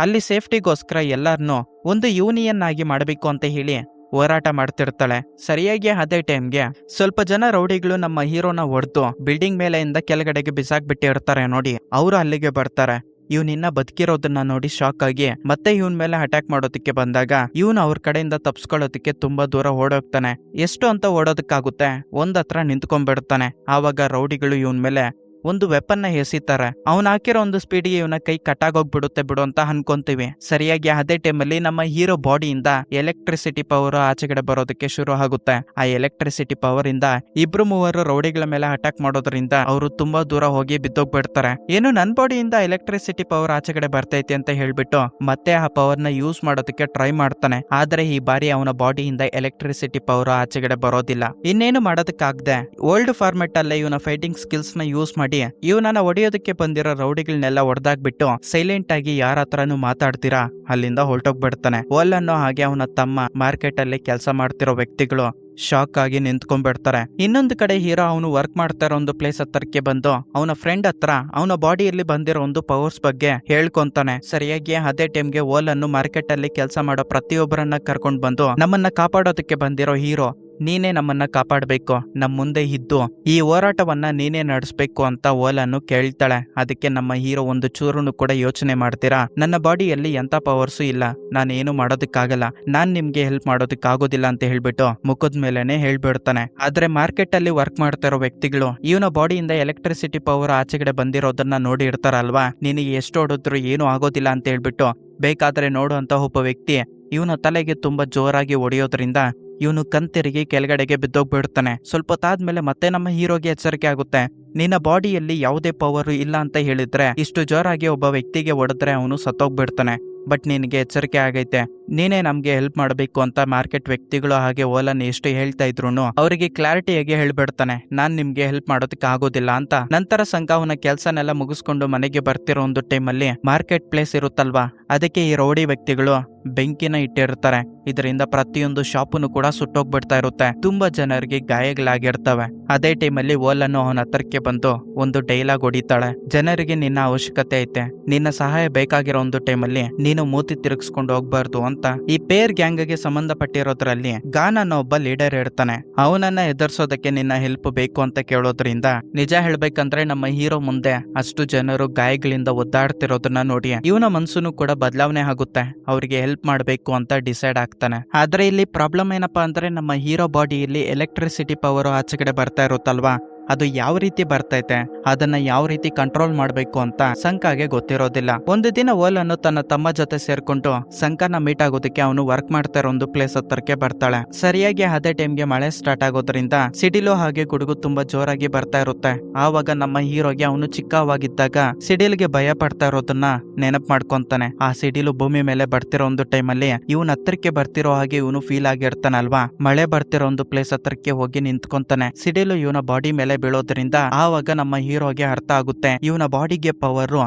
A: ಅಲ್ಲಿ ಸೇಫ್ಟಿಗೋಸ್ಕರ ಎಲ್ಲಾರನ್ನೂ ಒಂದು ಯೂನಿಯನ್ ಆಗಿ ಮಾಡಬೇಕು ಅಂತ ಹೇಳಿ ಹೋರಾಟ ಮಾಡ್ತಿರ್ತಾಳೆ. ಸರಿಯಾಗಿ ಅದೇ ಟೈಮ್ಗೆ ಸ್ವಲ್ಪ ಜನ ರೌಡಿಗಳು ನಮ್ಮ ಹೀರೋನ ಹೊಡೆದು ಬಿಲ್ಡಿಂಗ್ ಮೇಲೆಯಿಂದ ಕೆಳಗಡೆಗೆ ಬಿಸಾಕ್ ಬಿಟ್ಟಿರ್ತಾರೆ ನೋಡಿ. ಅವರು ಅಲ್ಲಿಗೆ ಬರ್ತಾರೆ. ಇವನಿನ್ನ ಬದುಕಿರೋದನ್ನ ನೋಡಿ ಶಾಕ್ ಆಗಿ ಮತ್ತೆ ಇವನ್ ಮೇಲೆ ಅಟ್ಯಾಕ್ ಮಾಡೋದಕ್ಕೆ ಬಂದಾಗ ಇವನು ಅವ್ರ ಕಡೆಯಿಂದ ತಪ್ಸ್ಕೊಳ್ಳೋದಕ್ಕೆ ತುಂಬಾ ದೂರ ಓಡೋಗ್ತಾನೆ. ಎಷ್ಟು ಅಂತ ಓಡೋದಕ್ಕಾಗುತ್ತೆ, ಒಂದ್ ಹತ್ರ ನಿಂತ್ಕೊಂಡ್ಬಿಡ್ತಾನೆ. ಆವಾಗ ರೌಡಿಗಳು ಇವನ್ ಮೇಲೆ ಒಂದು ವೆಪನ್ನ ಎಸಿತಾರೆ. ಅವನ್ ಹಾಕಿರೋ ಒಂದು ಸ್ಪೀಡ್ಗೆ ಇವನ ಕೈ ಕಟ್ಟಾಗೋಗ್ಬಿಡುತ್ತೆ ಬಿಡು ಅಂತ ಅನ್ಕೊಂತೀವಿ. ಸರಿಯಾಗಿ ಅದೇ ಟೈಮಲ್ಲಿ ನಮ್ಮ ಹೀರೋ ಬಾಡಿಯಿಂದ ಎಲೆಕ್ಟ್ರಿಸಿಟಿ ಪವರ್ ಆಚೆಗಡೆ ಬರೋದಕ್ಕೆ ಶುರು ಆಗುತ್ತೆ. ಆ ಎಲೆಕ್ಟ್ರಿಸಿಟಿ ಪವರ್ ಇಂದ ಇಬ್ರು ಮೂವರು ರೌಡಿಗಳ ಮೇಲೆ ಅಟ್ಯಾಕ್ ಮಾಡೋದ್ರಿಂದ ಅವರು ತುಂಬಾ ದೂರ ಹೋಗಿ ಬಿದ್ದೋಗ್ಬಿಡ್ತಾರೆ. ಏನು ನನ್ ಬಾಡಿಯಿಂದ ಎಲೆಕ್ಟ್ರಿಸಿಟಿ ಪವರ್ ಆಚೆಗಡೆ ಬರ್ತೈತಿ ಅಂತ ಹೇಳ್ಬಿಟ್ಟು ಮತ್ತೆ ಆ ಪವರ್ ನ ಯೂಸ್ ಮಾಡೋದಕ್ಕೆ ಟ್ರೈ ಮಾಡ್ತಾನೆ. ಆದ್ರೆ ಈ ಬಾರಿ ಅವನ ಬಾಡಿಯಿಂದ ಎಲೆಕ್ಟ್ರಿಸಿಟಿ ಪವರ್ ಆಚೆಗಡೆ ಬರೋದಿಲ್ಲ. ಇನ್ನೇನು ಮಾಡೋದಕ್ಕಾಗದೆ ಓಲ್ಡ್ ಫಾರ್ಮೆಟ್ ಅಲ್ಲೇ ಇವನ ಫೈಟಿಂಗ್ ಸ್ಕಿಲ್ಸ್ ನ ಯೂಸ್ ಮಾಡಿ ಇವನನ್ನ ಹೊಡೆಯೋದಕ್ಕೆ ಬಂದಿರೋ ರೌಡಿಗಳನ್ನೆಲ್ಲ ಹೊಡೆದಾಗ್ಬಿಟ್ಟು ಸೈಲೆಂಟ್ ಆಗಿ ಯಾರ ಹತ್ರನೂ ಮಾತಾಡ್ತೀರಾ ಅಲ್ಲಿಂದ ಹೊರಟೋಗ್ಬಿಡ್ತಾನೆ. ಓಲನ್ನು ಹಾಗೆ ಅವನ ತಮ್ಮ ಮಾರ್ಕೆಟ್ ಅಲ್ಲಿ ಕೆಲಸ ಮಾಡ್ತಿರೋ ವ್ಯಕ್ತಿಗಳು ಶಾಕ್ ಆಗಿ ನಿಂತ್ಕೊಂಡ್ಬಿಡ್ತಾರೆ. ಇನ್ನೊಂದು ಕಡೆ ಹೀರೋ ಅವನು ವರ್ಕ್ ಮಾಡ್ತಾ ಇರೋ ಒಂದು ಪ್ಲೇಸ್ ಹತ್ರಕ್ಕೆ ಬಂದು ಅವನ ಫ್ರೆಂಡ್ ಹತ್ರ ಅವನ ಬಾಡಿಯಲ್ಲಿ ಬಂದಿರೋ ಒಂದು ಪವರ್ಸ್ ಬಗ್ಗೆ ಹೇಳ್ಕೊಂತಾನೆ. ಸರಿಯಾಗಿ ಅದೇ ಟೈಮ್ಗೆ ಓಲನ್ನು ಮಾರ್ಕೆಟ್ ಅಲ್ಲಿ ಕೆಲಸ ಮಾಡೋ ಪ್ರತಿಯೊಬ್ಬರನ್ನ ಕರ್ಕೊಂಡ್ ಬಂದು ನಮ್ಮನ್ನ ಕಾಪಾಡೋದಕ್ಕೆ ಬಂದಿರೋ ಹೀರೋ ನೀನೇ ನಮ್ಮನ್ನ ಕಾಪಾಡ್ಬೇಕು, ನಮ್ ಮುಂದೆ ಇದ್ದು ಈ ಹೋರಾಟವನ್ನ ನೀನೇ ನಡೆಸ್ಬೇಕು ಅಂತ ಓಲನ್ನು ಕೇಳ್ತಾಳೆ. ಅದಕ್ಕೆ ನಮ್ಮ ಹೀರೋ ಒಂದು ಚೂರುನು ಕೂಡ ಯೋಚನೆ ಮಾಡ್ತೀರಾ, ನನ್ನ ಬಾಡಿಯಲ್ಲಿ ಎಂತ ಪವರ್ಸು ಇಲ್ಲ, ನಾನೇನು ಮಾಡೋದಕ್ಕಾಗಲ್ಲ, ನಾನ್ ನಿಮ್ಗೆ ಹೆಲ್ಪ್ ಮಾಡೋದಕ್ಕಾಗೋದಿಲ್ಲ ಅಂತ ಹೇಳ್ಬಿಟ್ಟು ಮುಖದ ಮೇಲೆನೆ ಹೇಳ್ಬಿಡ್ತಾನೆ. ಆದ್ರೆ ಮಾರ್ಕೆಟ್ ಅಲ್ಲಿ ವರ್ಕ್ ಮಾಡ್ತಾ ಇರೋ ವ್ಯಕ್ತಿಗಳು ಇವನ ಬಾಡಿಯಿಂದ ಎಲೆಕ್ಟ್ರಿಸಿಟಿ ಪವರ್ ಆಚೆಗಡೆ ಬಂದಿರೋದನ್ನ ನೋಡಿ ಇರ್ತಾರಲ್ವಾ, ನಿನಗೆ ಎಷ್ಟು ಹೊಡೆದ್ರು ಏನು ಆಗೋದಿಲ್ಲ ಅಂತ ಹೇಳ್ಬಿಟ್ಟು ಬೇಕಾದ್ರೆ ನೋಡು ಅಂತ ಒಬ್ಬ ವ್ಯಕ್ತಿ ಇವನ ತಲೆಗೆ ತುಂಬಾ ಜೋರಾಗಿ ಹೊಡೆಯೋದ್ರಿಂದ ಇವನು ಕಣ್ತೆರಿಗೆ ಕೆಳಗಡೆಗೆ ಬಿದ್ದೋಗ್ಬಿಡ್ತಾನೆ. ಸ್ವಲ್ಪ ತಾದ್ಮೇಲೆ ಮತ್ತೆ ನಮ್ಮ ಹೀರೋಗೆ ಎಚ್ಚರಿಕೆ ಆಗುತ್ತೆ, ನಿನ್ನ ಬಾಡಿಯಲ್ಲಿ ಯಾವುದೇ ಪವರ್ ಇಲ್ಲ ಅಂತ ಹೇಳಿದ್ರೆ ಇಷ್ಟು ಜೋರಾಗಿ ಒಬ್ಬ ವ್ಯಕ್ತಿಗೆ ಹೊಡೆದ್ರೆ ಅವನು ಸತ್ತೋಗ್ಬಿಡ್ತಾನೆ. ಬಟ್ ನಿನಗೆ ಎಚ್ಚರಿಕೆ ಆಗೈತೆ, ನೀನೇ ನಮ್ಗೆ ಹೆಲ್ಪ್ ಮಾಡಬೇಕು ಅಂತ ಮಾರ್ಕೆಟ್ ವ್ಯಕ್ತಿಗಳು ಹಾಗೆ ಓಲನ್ ಎಷ್ಟು ಹೇಳ್ತಾ ಇದ್ರು ಅವರಿಗೆ ಕ್ಲಾರಿಟಿಯಾಗಿ ಹೇಳ್ಬಿಡ್ತಾನೆ, ನಾನ್ ನಿಮ್ಗೆ ಹೆಲ್ಪ್ ಮಾಡೋದಕ್ಕೆ ಆಗೋದಿಲ್ಲ ಅಂತ. ನಂತರ ಸಂಘ ಅವನ ಕೆಲ್ಸನೆಲ್ಲ ಮುಗಿಸ್ಕೊಂಡು ಮನೆಗೆ ಬರ್ತಿರೋ ಒಂದು ಟೈಮಲ್ಲಿ ಮಾರ್ಕೆಟ್ ಪ್ಲೇಸ್ ಇರುತ್ತಲ್ವಾ, ಅದಕ್ಕೆ ಈ ರೌಡಿ ವ್ಯಕ್ತಿಗಳು ಬೆಂಕಿನ ಇಟ್ಟಿರ್ತಾರೆ. ಇದರಿಂದ ಪ್ರತಿಯೊಂದು ಶಾಪುನು ಕೂಡ ಸುಟ್ಟೋಗ್ಬಿಡ್ತಾ ಇರುತ್ತೆ. ತುಂಬಾ ಜನರಿಗೆ ಗಾಯಗಳಾಗಿರ್ತವೆ. ಅದೇ ಟೈಮಲ್ಲಿ ಓಲನ್ನು ಅವನ ಹತ್ರಕ್ಕೆ ಬಂದು ಒಂದು ಡೈಲಾಗ್ ಹೊಡಿತಾಳೆ, ಜನರಿಗೆ ನಿನ್ನ ಅವಶ್ಯಕತೆ ಐತೆ, ನಿನ್ನ ಸಹಾಯ ಬೇಕಾಗಿರೋ ಒಂದು ಟೈಮಲ್ಲಿ ನೀನು ಮೂತಿ ತಿರುಗಿಸ್ಕೊಂಡು ಹೋಗ್ಬಾರ್ದು ಅಂತ. ಈ ಪೇರ್ ಗ್ಯಾಂಗ್ ಗೆ ಸಂಬಂಧಪಟ್ಟಿರೋದ್ರಲ್ಲಿ ಗಾನ್ ಅನ್ನೋ ಒಬ್ಬ ಲೀಡರ್ ಇರ್ತಾನೆ. ಅವನನ್ನ ಎದುರಿಸೋದಕ್ಕೆ ನಿನ್ನ ಹೆಲ್ಪ್ ಬೇಕು ಅಂತ ಕೇಳೋದ್ರಿಂದ ನಿಜ ಹೇಳ್ಬೇಕಂದ್ರೆ ನಮ್ಮ ಹೀರೋ ಮುಂದೆ ಅಷ್ಟು ಜನರು ಗಾಯಗಳಿಂದ ಒದ್ದಾಡ್ತಿರೋದನ್ನ ನೋಡಿ ಇವನ ಮನ್ಸುನು ಕೂಡ ಬದಲಾವಣೆ ಆಗುತ್ತೆ. ಅವ್ರಿಗೆ ಹೆಲ್ಪ್ ಮಾಡ್ಬೇಕು ಅಂತ ಡಿಸೈಡ್ ಆಗ್ತಾನೆ. ಆದ್ರೆ ಇಲ್ಲಿ ಪ್ರಾಬ್ಲಮ್ ಏನಪ್ಪಾ ಅಂದ್ರೆ ನಮ್ಮ ಹೀರೋ ಬಾಡಿಯಲ್ಲಿ ಎಲೆಕ್ಟ್ರಿಸಿಟಿ ಪವರ್ ಆಚೆಗಡೆ ಬರ್ತಾ ಇರುತ್ತಲ್ವಾ, ಅದು ಯಾವ ರೀತಿ ಬರ್ತೈತೆ, ಅದನ್ನ ಯಾವ ರೀತಿ ಕಂಟ್ರೋಲ್ ಮಾಡ್ಬೇಕು ಅಂತ ಸಂಕಾಗೆ ಗೊತ್ತಿರೋದಿಲ್ಲ. ಒಂದು ದಿನ ಓಲನ್ನು ತನ್ನ ತಮ್ಮ ಜೊತೆ ಸೇರ್ಕೊಂಡು ಸಂಕನ ಮೀಟ್ ಆಗೋದಕ್ಕೆ ಅವನು ವರ್ಕ್ ಮಾಡ್ತಾ ಇರೋ ಒಂದು ಪ್ಲೇಸ್ ಹತ್ರಕ್ಕೆ ಬರ್ತಾಳೆ. ಸರಿಯಾಗಿ ಅದೇ ಟೈಮ್ಗೆ ಮಳೆ ಸ್ಟಾರ್ಟ್ ಆಗೋದ್ರಿಂದ ಸಿಡಿಲು ಹಾಗೆ ಗುಡುಗು ತುಂಬಾ ಜೋರಾಗಿ ಬರ್ತಾ ಇರುತ್ತೆ. ಆವಾಗ ನಮ್ಮ ಹೀರೋಗೆ ಅವನು ಚಿಕ್ಕವಾಗಿದ್ದಾಗ ಸಿಡಿಲ್ಗೆ ಭಯ ಪಡ್ತಾ ಇರೋದನ್ನ ನೆನಪು ಮಾಡ್ಕೊಂತಾನೆ. ಆ ಸಿಡಿಲು ಭೂಮಿ ಮೇಲೆ ಬರ್ತಿರೋ ಒಂದು ಟೈಮಲ್ಲಿ ಇವನ್ ಹತ್ರಕ್ಕೆ ಬರ್ತಿರೋ ಹಾಗೆ ಇವನು ಫೀಲ್ ಆಗಿರ್ತಾನಲ್ವಾ. ಮಳೆ ಬರ್ತಿರೋ ಒಂದು ಪ್ಲೇಸ್ ಹತ್ರಕ್ಕೆ ಹೋಗಿ ನಿಂತ್ಕೊಂತಾನೆ. ಸಿಡಿಲು ಇವನ ಬಾಡಿ ಮೇಲೆ ಬೀಳೋದ್ರಿಂದ ಆವಾಗ ನಮ್ಮ ಹೀರೋಗೆ ಅರ್ಥ ಆಗುತ್ತೆ ಇವನ ಬಾಡಿಗೆ ಪವರ್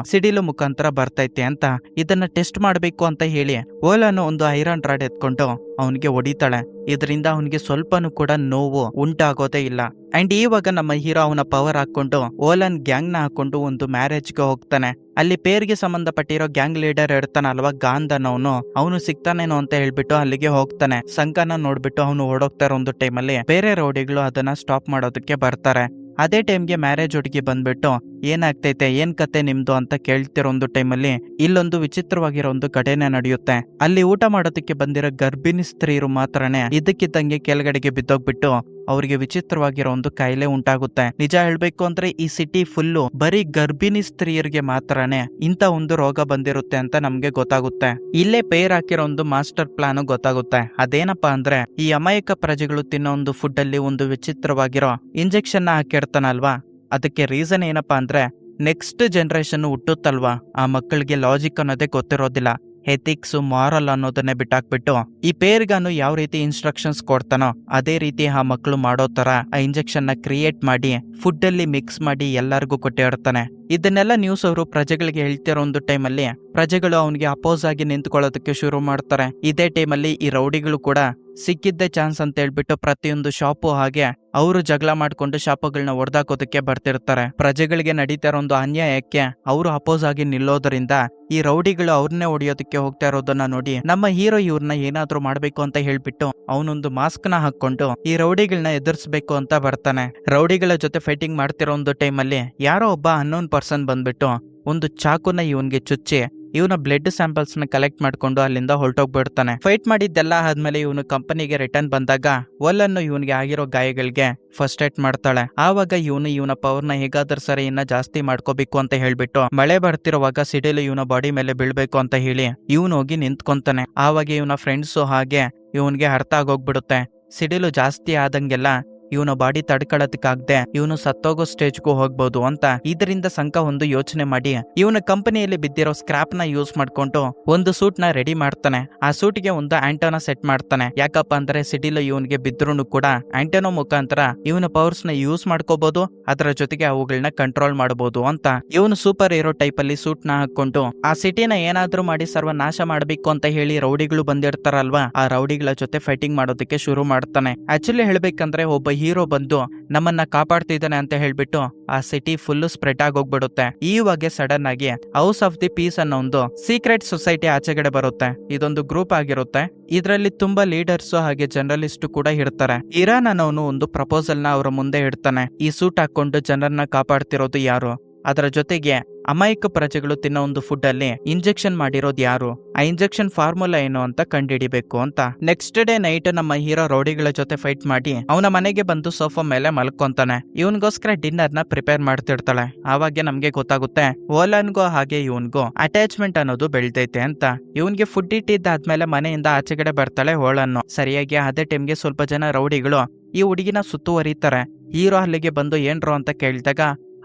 A: ಸಿಡಿಲು ಮುಖಾಂತರ ಬರ್ತೈತೆ ಅಂತ. ಇದನ್ನ ಟೆಸ್ಟ್ ಮಾಡ್ಬೇಕು ಅಂತ ಹೇಳಿ ಓಲನ್ನು ಒಂದು ಐರನ್ ರಾಡ್ ಎತ್ಕೊಂಡು ಅವನಿಗೆ ಹೊಡಿತಾಳೆ. ಇದರಿಂದ ಅವನಿಗೆ ಸ್ವಲ್ಪನೂ ಕೂಡ ನೋವು ಉಂಟಾಗೋದೇ ಇಲ್ಲ. ಅಂಡ್ ಇವಾಗ ನಮ್ಮ ಹೀರೋ ಅವನ ಪವರ್ ಹಾಕೊಂಡು ಓಲನ್ ಗ್ಯಾಂಗ್ ನ ಹಾಕೊಂಡು ಒಂದು ಮ್ಯಾರೇಜ್ಗೆ ಹೋಗ್ತಾನೆ. ಅಲ್ಲಿ ಪೇರ್ಗೆ ಸಂಬಂಧಪಟ್ಟಿರೋ ಗ್ಯಾಂಗ್ ಲೀಡರ್ ಇರ್ತಾನಲ್ವಾ ಗಾಂಧ್ ಅನ್ನೋನು, ಅವನು ಸಿಗ್ತಾನೇನೋ ಅಂತ ಹೇಳ್ಬಿಟ್ಟು ಅಲ್ಲಿಗೆ ಹೋಗ್ತಾನೆ. ಸಂಕನ ನೋಡ್ಬಿಟ್ಟು ಅವನು ಓಡೋಗ್ತಾ ಇರೋ ಒಂದು ಟೈಮಲ್ಲಿ ಬೇರೆ ರೌಡಿಗಳು ಅದನ್ನ ಸ್ಟಾಪ್ ಮಾಡೋದಕ್ಕೆ ಬರ್ತಾರೆ. ಅದೇ ಟೈಮ್ಗೆ ಮ್ಯಾರೇಜ್ ಹುಡುಗಿ ಬಂದ್ಬಿಟ್ಟು ಏನಾಗ್ತೈತೆ, ಏನ್ ಕತೆ ನಿಮ್ದು ಅಂತ ಕೇಳ್ತಿರೋ ಒಂದು ಟೈಮಲ್ಲಿ ಇಲ್ಲೊಂದು ವಿಚಿತ್ರವಾಗಿರೋ ಒಂದು ಘಟನೆ ನಡೆಯುತ್ತೆ. ಅಲ್ಲಿ ಊಟ ಮಾಡೋದಕ್ಕೆ ಬಂದಿರೋ ಗರ್ಭಿಣಿ ಸ್ತ್ರೀಯರು ಮಾತ್ರನೇ ಇದಕ್ಕಿದ್ದಂಗೆ ಕೆಳಗಡೆಗೆ ಬಿದ್ದೋಗ್ಬಿಟ್ಟು ಅವ್ರಿಗೆ ವಿಚಿತ್ರವಾಗಿರೋ ಒಂದು ಕಾಯಿಲೆ ಉಂಟಾಗುತ್ತೆ. ನಿಜ ಹೇಳ್ಬೇಕು ಅಂದ್ರೆ ಈ ಸಿಟಿ ಫುಲ್ಲು ಬರೀ ಗರ್ಭಿಣಿ ಸ್ತ್ರೀಯರಿಗೆ ಮಾತ್ರನೇ ಇಂತ ಒಂದು ರೋಗ ಬಂದಿರುತ್ತೆ ಅಂತ ನಮ್ಗೆ ಗೊತ್ತಾಗುತ್ತೆ. ಇಲ್ಲೇ ಪೇರ್ ಹಾಕಿರೋ ಒಂದು ಮಾಸ್ಟರ್ ಪ್ಲಾನ್ ಗೊತ್ತಾಗುತ್ತೆ. ಅದೇನಪ್ಪಾ ಅಂದ್ರೆ ಈ ಅಮಾಯಕ ಪ್ರಜೆಗಳು ತಿನ್ನೋ ಒಂದು ಫುಡ್ ಅಲ್ಲಿ ಒಂದು ವಿಚಿತ್ರವಾಗಿರೋ ಇಂಜೆಕ್ಷನ್ ಹಾಕಿರ್ತಾನಲ್ವಾ, ಅದಕ್ಕೆ ರೀಸನ್ ಏನಪ್ಪಾ ಅಂದ್ರೆ ನೆಕ್ಸ್ಟ್ ಜನರೇಷನ್ ಹುಟ್ಟುತ್ತಲ್ವಾ, ಆ ಮಕ್ಕಳಿಗೆ ಲಾಜಿಕ್ ಅನ್ನೋದೇ ಗೊತ್ತಿರೋದಿಲ್ಲ. ಎಥಿಕ್ಸ್ ಮಾರಲ್ ಅನ್ನೋದನ್ನೇ ಬಿಟ್ಟಾಕ್ಬಿಟ್ಟು ಈ ಪೇರ್ಗಾನು ಯಾವ ರೀತಿ ಇನ್ಸ್ಟ್ರಕ್ಷನ್ಸ್ ಕೊಡ್ತಾನೋ ಅದೇ ರೀತಿ ಆ ಮಕ್ಕಳು ಮಾಡೋ ತರ ಆ ಇಂಜೆಕ್ಷನ್ ನ ಕ್ರಿಯೇಟ್ ಮಾಡಿ ಫುಡ್ ಅಲ್ಲಿ ಮಿಕ್ಸ್ ಮಾಡಿ ಎಲ್ಲರಿಗೂ ಕೊಟ್ಟಿರ್ತಾನೆ. ಇದನ್ನೆಲ್ಲ ನ್ಯೂಸ್ ಅವರು ಪ್ರಜೆಗಳಿಗೆ ಹೇಳ್ತಿರೋ ಒಂದು ಟೈಮಲ್ಲಿ ಪ್ರಜೆಗಳು ಅವನಿಗೆ ಅಪೋಸ್ ಆಗಿ ನಿಂತ್ಕೊಳ್ಳೋದಕ್ಕೆ ಶುರು ಮಾಡ್ತಾರೆ. ಇದೇ ಟೈಮಲ್ಲಿ ಈ ರೌಡಿಗಳು ಕೂಡ ಸಿಕ್ಕಿದ್ದೇ ಚಾನ್ಸ್ ಅಂತ ಹೇಳ್ಬಿಟ್ಟು ಪ್ರತಿಯೊಂದು ಶಾಪು ಹಾಗೆ ಅವರು ಜಗಳ ಮಾಡ್ಕೊಂಡು ಶಾಪುಗಳನ್ನ ಹೊಡೆದಾಕೋದಕ್ಕೆ ಬರ್ತಿರ್ತಾರೆ. ಪ್ರಜೆಗಳಿಗೆ ನಡೀತಾ ಇರೋ ಒಂದು ಅನ್ಯಾಯಕ್ಕೆ ಅವರು ಅಪೋಸ್ ಆಗಿ ನಿಲ್ಲೋದ್ರಿಂದ ಈ ರೌಡಿಗಳು ಅವ್ರನ್ನೇ ಹೊಡಿಯೋದಕ್ಕೆ ಹೋಗ್ತಾ ಇರೋದನ್ನ ನೋಡಿ ನಮ್ಮ ಹೀರೋ ಇವ್ರನ್ನ ಏನಾದ್ರೂ ಮಾಡ್ಬೇಕು ಅಂತ ಹೇಳ್ಬಿಟ್ಟು ಅವನೊಂದು ಮಾಸ್ಕ್ ನ ಹಾಕೊಂಡು ಈ ರೌಡಿಗಳನ್ನ ಎದುರಿಸಬೇಕು ಅಂತ ಬರ್ತಾನೆ. ರೌಡಿಗಳ ಜೊತೆ ಫೈಟಿಂಗ್ ಮಾಡ್ತಿರೋ ಒಂದು ಟೈಮಲ್ಲಿ ಯಾರೋ ಒಬ್ಬ ಅನ್ನೋನ್ ಪರ್ಸನ್ ಬಂದ್ಬಿಟ್ಟು ಒಂದು ಚಾಕುನ ಇವನ್ಗೆ ಚುಚ್ಚಿ ಇವನ ಬ್ಲಡ್ ಸ್ಯಾಂಪಲ್ಸ್ ನ ಕಲೆಕ್ಟ್ ಮಾಡ್ಕೊಂಡು ಅಲ್ಲಿಂದ ಹೊರಟೋಗ್ಬಿಡ್ತಾನೆ. ಫೈಟ್ ಮಾಡಿದ್ದೆಲ್ಲ ಆದ್ಮೇಲೆ ಇವನು ಕಂಪನಿಗೆ ರಿಟರ್ನ್ ಬಂದಾಗ ಓಲನ್ನು ಇವನಿಗೆ ಆಗಿರೋ ಗಾಯಗಳಿಗೆ ಫಸ್ಟ್ ಏಡ್ ಮಾಡ್ತಾಳೆ. ಆವಾಗ ಇವನ ಪವರ್ ನ ಹೇಗಾದ್ರೂ ಸರಿ ಇನ್ನ ಜಾಸ್ತಿ ಮಾಡ್ಕೋಬೇಕು ಅಂತ ಹೇಳ್ಬಿಟ್ಟು ಮಳೆ ಬರ್ತಿರುವಾಗ ಸಿಡಿಲು ಇವನ ಬಾಡಿ ಮೇಲೆ ಬೀಳ್ಬೇಕು ಅಂತ ಹೇಳಿ ಇವನು ಹೋಗಿ ನಿಂತ್ಕೊಂತಾನೆ. ಆವಾಗ ಇವನ ಫ್ರೆಂಡ್ಸು ಹಾಗೆ ಇವನ್ಗೆ ಅರ್ಥ ಆಗೋಗ್ಬಿಡುತ್ತೆ ಸಿಡಿಲು ಜಾಸ್ತಿ ಆದಂಗೆಲ್ಲ ಇವನ ಬಾಡಿ ತಡ್ಕೊಳ್ಳೋದಕ್ಕಾಗದೆ ಇವನು ಸತ್ತೋಗೋ ಸ್ಟೇಜ್ಗೂ ಹೋಗ್ಬೋದು ಅಂತ. ಇದರಿಂದ ಸಂಕ ಒಂದು ಯೋಚನೆ ಮಾಡಿ ಇವನ ಕಂಪನಿಯಲ್ಲಿ ಬಿದ್ದಿರೋ ಸ್ಕ್ರಾಪ್ ನ ಯೂಸ್ ಮಾಡ್ಕೊಂಡು ಒಂದು ಸೂಟ್ ನ ರೆಡಿ ಮಾಡ್ತಾನೆ. ಆ ಸೂಟ್ಗೆ ಒಂದು ಆಂಟೋನ ಸೆಟ್ ಮಾಡ್ತಾನೆ. ಯಾಕಪ್ಪ ಅಂದ್ರೆ ಸಿಡಿಲು ಇವನ್ಗೆ ಬಿದ್ರೂ ಕೂಡ ಆಂಟೋನೋ ಮುಖಾಂತರ ಇವನ ಪವರ್ಸ್ ನ ಯೂಸ್ ಮಾಡ್ಕೋಬಹುದು, ಅದರ ಜೊತೆಗೆ ಅವುಗಳನ್ನ ಕಂಟ್ರೋಲ್ ಮಾಡಬಹುದು ಅಂತ. ಇವನು ಸೂಪರ್ ಹೀರೋ ಟೈಪ್ ಅಲ್ಲಿ ಸೂಟ್ ನ ಹಾಕೊಂಡು ಆ ಸಿಟಿನ ಏನಾದ್ರೂ ಮಾಡಿ ಸರ್ವನಾಶ ಮಾಡ್ಬೇಕು ಅಂತ ಹೇಳಿ ರೌಡಿಗಳು ಬಂದಿರ್ತಾರಲ್ವಾ, ಆ ರೌಡಿಗಳ ಜೊತೆ ಫೈಟಿಂಗ್ ಮಾಡೋದಕ್ಕೆ ಶುರು ಮಾಡ್ತಾನೆ. ಆಕ್ಚುಲಿ ಹೇಳ್ಬೇಕಂದ್ರೆ ಒಬ್ಬ ಹೀರೋ ಬಂದು ನಮ್ಮನ್ನ ಕಾಪಾಡ್ತಿದ್ದಾನೆ ಅಂತ ಹೇಳ್ಬಿಟ್ಟು ಆ ಸಿಟಿ ಫುಲ್ ಸ್ಪ್ರೆಡ್ ಆಗೋಗ್ಬಿಡುತ್ತೆ. ಈವಾಗ ಸಡನ್ ಆಗಿ ಹೌಸ್ ಆಫ್ ದಿ ಪೀಸ್ ಅನ್ನೋ ಒಂದು ಸೀಕ್ರೆಟ್ ಸೊಸೈಟಿ ಆಚೆಗಡೆ ಬರುತ್ತೆ. ಇದೊಂದು ಗ್ರೂಪ್ ಆಗಿರುತ್ತೆ. ಇದರಲ್ಲಿ ತುಂಬಾ ಲೀಡರ್ಸ್ ಹಾಗೆ ಜರ್ನಲಿಸ್ಟ್ ಕೂಡ ಇರ್ತಾರೆ. ಇರಾನ್ ಅನ್ನೋನು ಒಂದು ಪ್ರಪೋಸಲ್ ನ ಅವರ ಮುಂದೆ ಇಡ್ತಾನೆ. ಈ ಸೂಟ್ ಹಾಕೊಂಡು ಜನರನ್ನ ಕಾಪಾಡ್ತಿರೋದು ಯಾರು, ಅದರ ಜೊತೆಗೆ ಅಮಾಯಕ ಪ್ರಜೆಗಳು ತಿನ್ನೋ ಒಂದು ಫುಡ್ ಅಲ್ಲಿ ಇಂಜೆಕ್ಷನ್ ಮಾಡಿರೋದು ಯಾರು, ಆ ಇಂಜೆಕ್ಷನ್ ಫಾರ್ಮುಲಾ ಏನು ಅಂತ ಕಂಡುಹಿಡಿಬೇಕು ಅಂತ. ನೆಕ್ಸ್ಟ್ ಡೇ ನೈಟ್ ನಮ್ಮ ಹೀರೋ ರೌಡಿಗಳ ಜೊತೆ ಫೈಟ್ ಮಾಡಿ ಅವನ ಮನೆಗೆ ಬಂದು ಸೋಫಾ ಮೇಲೆ ಮಲ್ಕೊಂತಾನೆ. ಇವನ್ಗೋಸ್ಕರ ಡಿನ್ನರ್ ನ ಪ್ರಿಪೇರ್ ಮಾಡ್ತಿರ್ತಾಳೆ. ಆವಾಗ ನಮ್ಗೆ ಗೊತ್ತಾಗುತ್ತೆ ಓಲನ್ಗೋ ಹಾಗೆ ಇವನ್ಗೋ ಅಟ್ಯಾಚ್ಮೆಂಟ್ ಅನ್ನೋದು ಬೆಳ್ದೈತೆ ಅಂತ. ಇವನ್ಗೆ ಫುಡ್ ಇಟ್ಟಿದ್ದಾದ್ಮೇಲೆ ಮನೆಯಿಂದ ಆಚೆಗಡೆ ಬರ್ತಾಳೆ ಓಲನ್ನು. ಸರಿಯಾಗಿ ಅದೇ ಟೈಮ್ಗೆ ಸ್ವಲ್ಪ ಜನ ರೌಡಿಗಳು ಈ ಹುಡುಗಿನ ಸುತ್ತುವರಿತಾರೆ. ಹೀರೋ ಅಲ್ಲಿಗೆ ಬಂದು ಏನ್ರೋ ಅಂತ ಕೇಳಿದಾಗ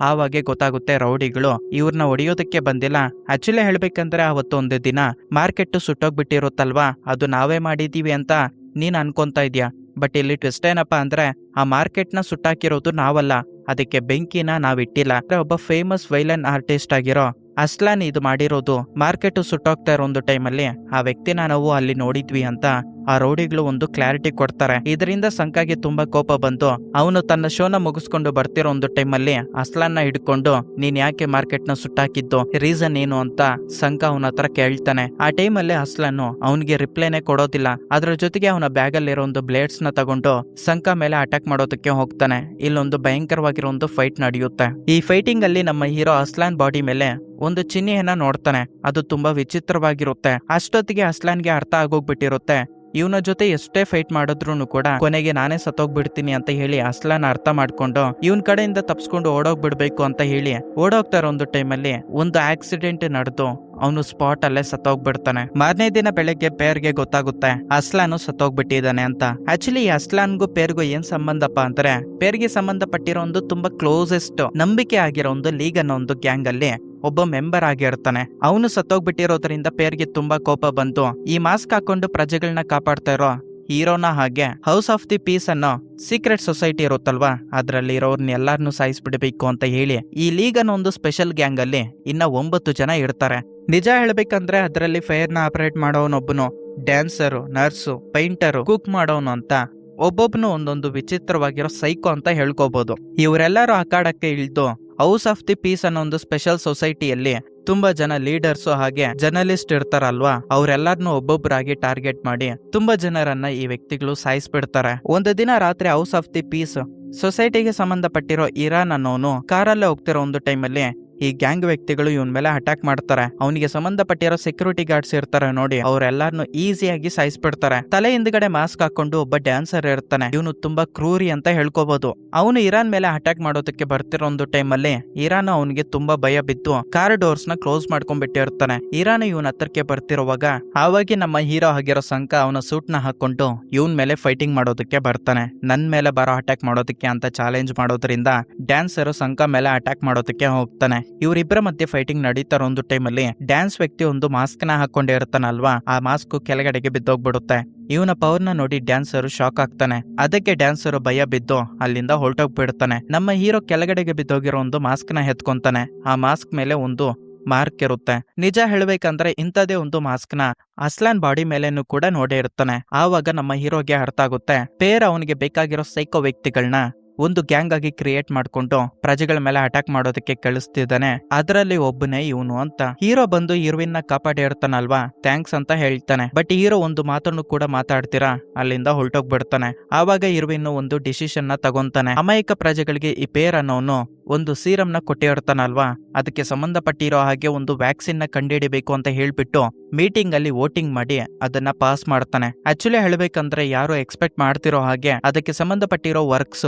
A: ಆವಾಗೆ ಗೊತ್ತಾಗುತ್ತೆ ರೌಡಿಗಳು ಇವ್ರನ್ನ ಹೊಡಿಯೋದಕ್ಕೆ ಬಂದಿಲ್ಲ. ಆಕ್ಚುಲಿ ಹೇಳ್ಬೇಕಂದ್ರೆ ಅವತ್ತು ಒಂದು ದಿನ ಮಾರ್ಕೆಟ್ ಸುಟ್ಟೋಗ್ಬಿಟ್ಟಿರುತ್ತಲ್ವಾ, ಅದು ನಾವೇ ಮಾಡಿದೀವಿ ಅಂತ ನೀನ್ ಅನ್ಕೊಂತ ಇದ್ಯಾ. ಬಟ್ ಇಲ್ಲಿ ಟ್ವಿಸ್ಟ್ ಏನಪ್ಪಾ ಅಂದ್ರೆ ಆ ಮಾರ್ಕೆಟ್ ನ ಸುಟ್ಟಾಕಿರೋದು ನಾವಲ್ಲ, ಅದಕ್ಕೆ ಬೆಂಕಿನ ನಾವಿಟ್ಟಿಲ್ಲ. ಒಬ್ಬ ಫೇಮಸ್ ವೈಲನ್ ಆರ್ಟಿಸ್ಟ್ ಆಗಿರೋ ಅಸ್ಲಾನ್ ಇದು ಮಾಡಿರೋದು. ಮಾರ್ಕೆಟ್ ಸುಟ್ಟೋಗ್ತಾ ಇರೋ ಒಂದು ಟೈಮಲ್ಲಿ ಆ ವ್ಯಕ್ತಿನ ನಾವು ಅಲ್ಲಿ ನೋಡಿದ್ವಿ ಅಂತ ಆ ರೌಡಿಗಳು ಒಂದು ಕ್ಲಾರಿಟಿ ಕೊಡ್ತಾರೆ. ಇದರಿಂದ ಸಂಕಾಗೆ ತುಂಬಾ ಕೋಪ ಬಂತು. ಅವನು ತನ್ನ ಶೋನ ಮುಗಿಸ್ಕೊಂಡು ಬರ್ತಿರೋ ಒಂದು ಟೈಮಲ್ಲಿ ಅಸ್ಲಾನ್ ನ ಹಿಡ್ಕೊಂಡು ನೀನ್ ಯಾಕೆ ಮಾರ್ಕೆಟ್ ನ ಸುಟ್ಟಾಕಿದ್ದು, ರೀಸನ್ ಏನು ಅಂತ ಸಂಕ ಅವನ ಹತ್ರ ಕೇಳ್ತಾನೆ. ಆ ಟೈಮಲ್ಲಿ ಅಸ್ಲಾನ್ ಅವನಿಗೆ ರಿಪ್ಲೈನೇ ಕೊಡೋದಿಲ್ಲ. ಅದ್ರ ಜೊತೆಗೆ ಅವನ ಬ್ಯಾಗ್ ಅಲ್ಲಿರೋ ಒಂದು ಬ್ಲೇಡ್ಸ್ ನ ತಗೊಂಡು ಸಂಕ ಮೇಲೆ ಅಟ್ಯಾಕ್ ಮಾಡೋದಕ್ಕೆ ಹೋಗ್ತಾನೆ. ಇಲ್ಲೊಂದು ಭಯಂಕರವಾಗಿರೋ ಒಂದು ಫೈಟ್ ನಡೆಯುತ್ತೆ. ಈ ಫೈಟಿಂಗ್ ಅಲ್ಲಿ ನಮ್ಮ ಹೀರೋ ಅಸ್ಲಾನ್ ಬಾಡಿ ಮೇಲೆ ಒಂದು ಚಿಹ್ನೆಯನ್ನ ನೋಡ್ತಾನೆ. ಅದು ತುಂಬಾ ವಿಚಿತ್ರವಾಗಿರುತ್ತೆ. ಅಷ್ಟೊತ್ತಿಗೆ ಅಸ್ಲಾನ್ಗೆ ಅರ್ಥ ಆಗೋಗ್ಬಿಟ್ಟಿರುತ್ತೆ ಇವನ ಜೊತೆ ಎಷ್ಟೇ ಫೈಟ್ ಮಾಡಿದ್ರು ಕೂಡ ಕೊನೆಗೆ ನಾನೇ ಸತ್ತೋಗ್ಬಿಡ್ತೀನಿ ಅಂತ ಹೇಳಿ ಅಸ್ಲಾನ್ ಅರ್ಥ ಮಾಡ್ಕೊಂಡು ಇವನ್ ಕಡೆಯಿಂದ ತಪ್ಸ್ಕೊಂಡು ಓಡೋಗ್ಬಿಡ್ಬೇಕು ಅಂತ ಹೇಳಿ ಓಡೋಗ್ತಾರ. ಒಂದು ಟೈಮಲ್ಲಿ ಒಂದು ಆಕ್ಸಿಡೆಂಟ್ ನಡೆದು ಅವನು ಸ್ಪಾಟ್ ಅಲ್ಲೇ ಸತ್ತೋಗ್ಬಿಡ್ತಾನೆ. ಮಾರನೇ ದಿನ ಬೆಳಗ್ಗೆ ಪೇರ್ಗೆ ಗೊತ್ತಾಗುತ್ತೆ ಅಸ್ಲಾನು ಸತ್ತೋಗ್ಬಿಟ್ಟಿದ್ದಾನೆ ಅಂತ. ಆಕ್ಚುಲಿ ಈ ಅಸ್ಲಾನ್ಗೂ ಪೇರ್ಗೂ ಏನ್ ಸಂಬಂಧಪ್ಪ ಅಂದ್ರೆ, ಪೇರ್ಗೆ ಸಂಬಂಧಪಟ್ಟಿರೋ ಒಂದು ತುಂಬಾ ಕ್ಲೋಸೆಸ್ಟ್ ನಂಬಿಕೆ ಆಗಿರೋ ಒಂದು ಲೀಗ್ ಅನ್ನೋ ಒಂದು ಗ್ಯಾಂಗ್ ಅಲ್ಲಿ ಒಬ್ಬ ಮೆಂಬರ್ ಆಗಿರ್ತಾನೆ. ಅವನು ಸತ್ತೋಗ್ಬಿಟ್ಟಿರೋದ್ರಿಂದ ಪೇರ್ಗೆ ತುಂಬಾ ಕೋಪ ಬಂತು. ಈ ಮಾಸ್ಕ್ ಹಾಕೊಂಡು ಪ್ರಜೆಗಳನ್ನ ಕಾಪಾಡ್ತಾ ಇರೋ ಹೀರೋನ ಹಾಗೆ ಹೌಸ್ ಆಫ್ ದಿ ಪೀಸ್ ಅನ್ನೋ ಸೀಕ್ರೆಟ್ ಸೊಸೈಟಿ ಇರುತ್ತಲ್ವಾ, ಅದ್ರಲ್ಲಿ ಇರೋರ್ನ ಎಲ್ಲಾರನ್ನೂ ಸಾಯಿಸ್ಬಿಡ್ಬೇಕು ಅಂತ ಹೇಳಿ ಈ ಲೀಗ್ ಅನ್ನೋ ಒಂದು ಸ್ಪೆಷಲ್ ಗ್ಯಾಂಗ್ ಅಲ್ಲಿ ಇನ್ನ 9 ಜನ ಇರ್ತಾರೆ. ನಿಜ ಹೇಳ್ಬೇಕಂದ್ರೆ ಅದರಲ್ಲಿ ಫೈರ್ನ ಆಪರೇಟ್ ಮಾಡೋನೊಬ್ಬನು, ಡ್ಯಾನ್ಸರು, ನರ್ಸು, ಪೈಂಟರು, ಕುಕ್ ಮಾಡೋನು ಅಂತ ಒಬ್ಬೊಬ್ನು ಒಂದೊಂದು ವಿಚಿತ್ರವಾಗಿರೋ ಸೈಕೋ ಅಂತ ಹೇಳ್ಕೋಬಹುದು. ಇವರೆಲ್ಲರೂ ಅಖಾಡಕ್ಕೆ ಇಳಿದು ಹೌಸ್ ಆಫ್ ದಿ ಪೀಸ್ ಅನ್ನೋ ಒಂದು ಸ್ಪೆಷಲ್ ಸೊಸೈಟಿಯಲ್ಲಿ ತುಂಬಾ ಜನ ಲೀಡರ್ಸ್ ಹಾಗೆ ಜರ್ನಲಿಸ್ಟ್ ಇರ್ತಾರಲ್ವಾ, ಅವರೆಲ್ಲರನ್ನೂ ಒಬ್ಬೊಬ್ಬರಾಗಿ ಟಾರ್ಗೆಟ್ ಮಾಡಿ ತುಂಬಾ ಜನರನ್ನ ಈ ವ್ಯಕ್ತಿಗಳು ಸಾಯಿಸ್ಬಿಡ್ತಾರೆ. ಒಂದು ದಿನ ರಾತ್ರಿ ಹೌಸ್ ಆಫ್ ದಿ ಪೀಸ್ ಸೊಸೈಟಿಗೆ ಸಂಬಂಧಪಟ್ಟಿರೋ ಇರಾನ್ ಅನ್ನೋನು ಕಾರಲ್ಲೇ ಹೋಗ್ತಿರೋ ಒಂದು ಟೈಮಲ್ಲಿ ಈ ಗ್ಯಾಂಗ್ ವ್ಯಕ್ತಿಗಳು ಇವನ್ ಮೇಲೆ ಅಟ್ಯಾಕ್ ಮಾಡ್ತಾರೆ. ಅವನಿಗೆ ಸಂಬಂಧಪಟ್ಟಿರೋ ಸೆಕ್ಯೂರಿಟಿ ಗಾರ್ಡ್ಸ್ ಇರ್ತಾರೆ ನೋಡಿ, ಅವರೆಲ್ಲಾರನು ಈಸಿಯಾಗಿ ಸಾಯಿಸ್ಬಿಡ್ತಾರೆ. ತಲೆ ಹಿಂದ್ಗಡೆ ಮಾಸ್ಕ್ ಹಾಕೊಂಡು ಒಬ್ಬ ಡ್ಯಾನ್ಸರ್ ಇರ್ತಾನೆ. ಇವನು ತುಂಬಾ ಕ್ರೂರಿ ಅಂತ ಹೇಳ್ಕೋಬಹುದು. ಅವನು ಇರಾನ್ ಮೇಲೆ ಅಟ್ಯಾಕ್ ಮಾಡೋದಕ್ಕೆ ಬರ್ತಿರೋ ಒಂದು ಟೈಮಲ್ಲಿ ಇರಾನ್ ಅವನಿಗೆ ತುಂಬಾ ಭಯ ಬಿದ್ದು ಕಾರ್ ಡೋರ್ಸ್ ನ ಕ್ಲೋಸ್ ಮಾಡ್ಕೊಂಡ್ಬಿಟ್ಟಿರ್ತಾನೆ. ಇರಾನ್ ಇವನ್ ಹತ್ರಕ್ಕೆ ಬರ್ತಿರುವಾಗ ಆವಾಗಿ ನಮ್ಮ ಹೀರೋ ಆಗಿರೋ ಸಂಕ ಅವನ ಸೂಟ್ ನ ಹಾಕೊಂಡು ಇವನ್ ಮೇಲೆ ಫೈಟಿಂಗ್ ಮಾಡೋದಕ್ಕೆ ಬರ್ತಾನೆ. ನನ್ ಮೇಲೆ ಬರೋ ಅಟ್ಯಾಕ್ ಮಾಡೋದಕ್ಕೆ ಅಂತ ಚಾಲೆಂಜ್ ಮಾಡೋದ್ರಿಂದ ಡ್ಯಾನ್ಸರ್ ಸಂಕ ಮೇಲೆ ಅಟ್ಯಾಕ್ ಮಾಡೋದಕ್ಕೆ ಹೋಗ್ತಾನೆ. ಇವರಿಬ್ಬರ ಮಧ್ಯೆ ಫೈಟಿಂಗ್ ನಡೀತಾರ. ಒಂದು ಟೈಮಲ್ಲಿ ಡ್ಯಾನ್ಸ್ ವ್ಯಕ್ತಿ ಒಂದು ಮಾಸ್ಕ್ ನ ಹಾಕೊಂಡಿರ್ತಾನಲ್ವಾ, ಆ ಮಾಸ್ಕ್ ಕೆಳಗಡೆಗೆ ಬಿದ್ದೋಗ್ಬಿಡುತ್ತೆ. ಇವನ ಪವರ್ನ ನೋಡಿ ಡ್ಯಾನ್ಸರ್ ಶಾಕ್ ಆಗ್ತಾನೆ. ಅದಕ್ಕೆ ಡ್ಯಾನ್ಸರ್ ಭಯ ಬಿದ್ದು ಅಲ್ಲಿಂದ ಹೊರಟೋಗ್ಬಿಡ್ತಾನೆ. ನಮ್ಮ ಹೀರೋ ಕೆಳಗಡೆಗೆ ಬಿದ್ದೋಗಿರೋ ಒಂದು ಮಾಸ್ಕ್ ನ ಎತ್ಕೊಂತಾನೆ. ಆ ಮಾಸ್ಕ್ ಮೇಲೆ ಒಂದು ಮಾರ್ಕ್ ಇರುತ್ತೆ. ನಿಜ ಹೇಳ್ಬೇಕಂದ್ರೆ ಇಂಥದೇ ಒಂದು ಮಾಸ್ಕ್ ನ ಅಸ್ಲಾನ್ ಬಾಡಿ ಮೇಲೇನು ಕೂಡ ನೋಡೇ ಇರ್ತಾನೆ. ಆವಾಗ ನಮ್ಮ ಹೀರೋಗೆ ಅರ್ಥ ಆಗುತ್ತೆ ಪೇರ್ ಅವನಿಗೆ ಬೇಕಾಗಿರೋ ಸೈಕೋ ವ್ಯಕ್ತಿಗಳನ್ನ ಒಂದು ಗ್ಯಾಂಗ್ ಆಗಿ ಕ್ರಿಯೇಟ್ ಮಾಡ್ಕೊಂಡು ಪ್ರಜೆಗಳ ಮೇಲೆ ಅಟ್ಯಾಕ್ ಮಾಡೋದಕ್ಕೆ ಕಳಿಸ್ತಿದ್ದಾನೆ. ಅದರಲ್ಲಿ ಒಬ್ಬನೇ ಇವನು ಅಂತ. ಹೀರೋ ಬಂದು ಹೀರೋಯಿನ್ ನ ಕಾಪಾಡಿ ಇರ್ತಾನಲ್ವಾ, ಥ್ಯಾಂಕ್ಸ್ ಅಂತ ಹೇಳ್ತಾನೆ. ಬಟ್ ಹೀರೋ ಒಂದು ಮಾತನ್ನು ಕೂಡ ಮಾತಾಡ್ತೀರಾ ಅಲ್ಲಿಂದ ಹೊರಟೋಗ್ಬಿಡ್ತಾನೆ. ಆವಾಗ ಹೀರೋಯಿನ್ ಒಂದು ಡಿಸಿಷನ್ ನ ತಗೊಂತಾನೆ. ಅಮಾಯಕ ಪ್ರಜೆಗಳಿಗೆ ಈ ಪೇರ್ ಅನ್ನೋನು ಒಂದು ಸೀರಮ್ ನ ಕೊಟ್ಟಿರ್ತಾನಲ್ವಾ, ಅದಕ್ಕೆ ಸಂಬಂಧಪಟ್ಟಿರೋ ಹಾಗೆ ಒಂದು ವ್ಯಾಕ್ಸಿನ್ ನ ಕಂಡುಹಿಡಿಬೇಕು ಅಂತ ಹೇಳ್ಬಿಟ್ಟು ಮೀಟಿಂಗ್ ಅಲ್ಲಿ ವೋಟಿಂಗ್ ಮಾಡಿ ಅದನ್ನ ಪಾಸ್ ಮಾಡ್ತಾನೆ. ಆಕ್ಚುಲಿ ಹೇಳ್ಬೇಕಂದ್ರೆ ಯಾರು ಎಕ್ಸ್ಪೆಕ್ಟ್ ಮಾಡ್ತಿರೋ ಹಾಗೆ ಅದಕ್ಕೆ ಸಂಬಂಧಪಟ್ಟಿರೋ ವರ್ಕ್ಸ್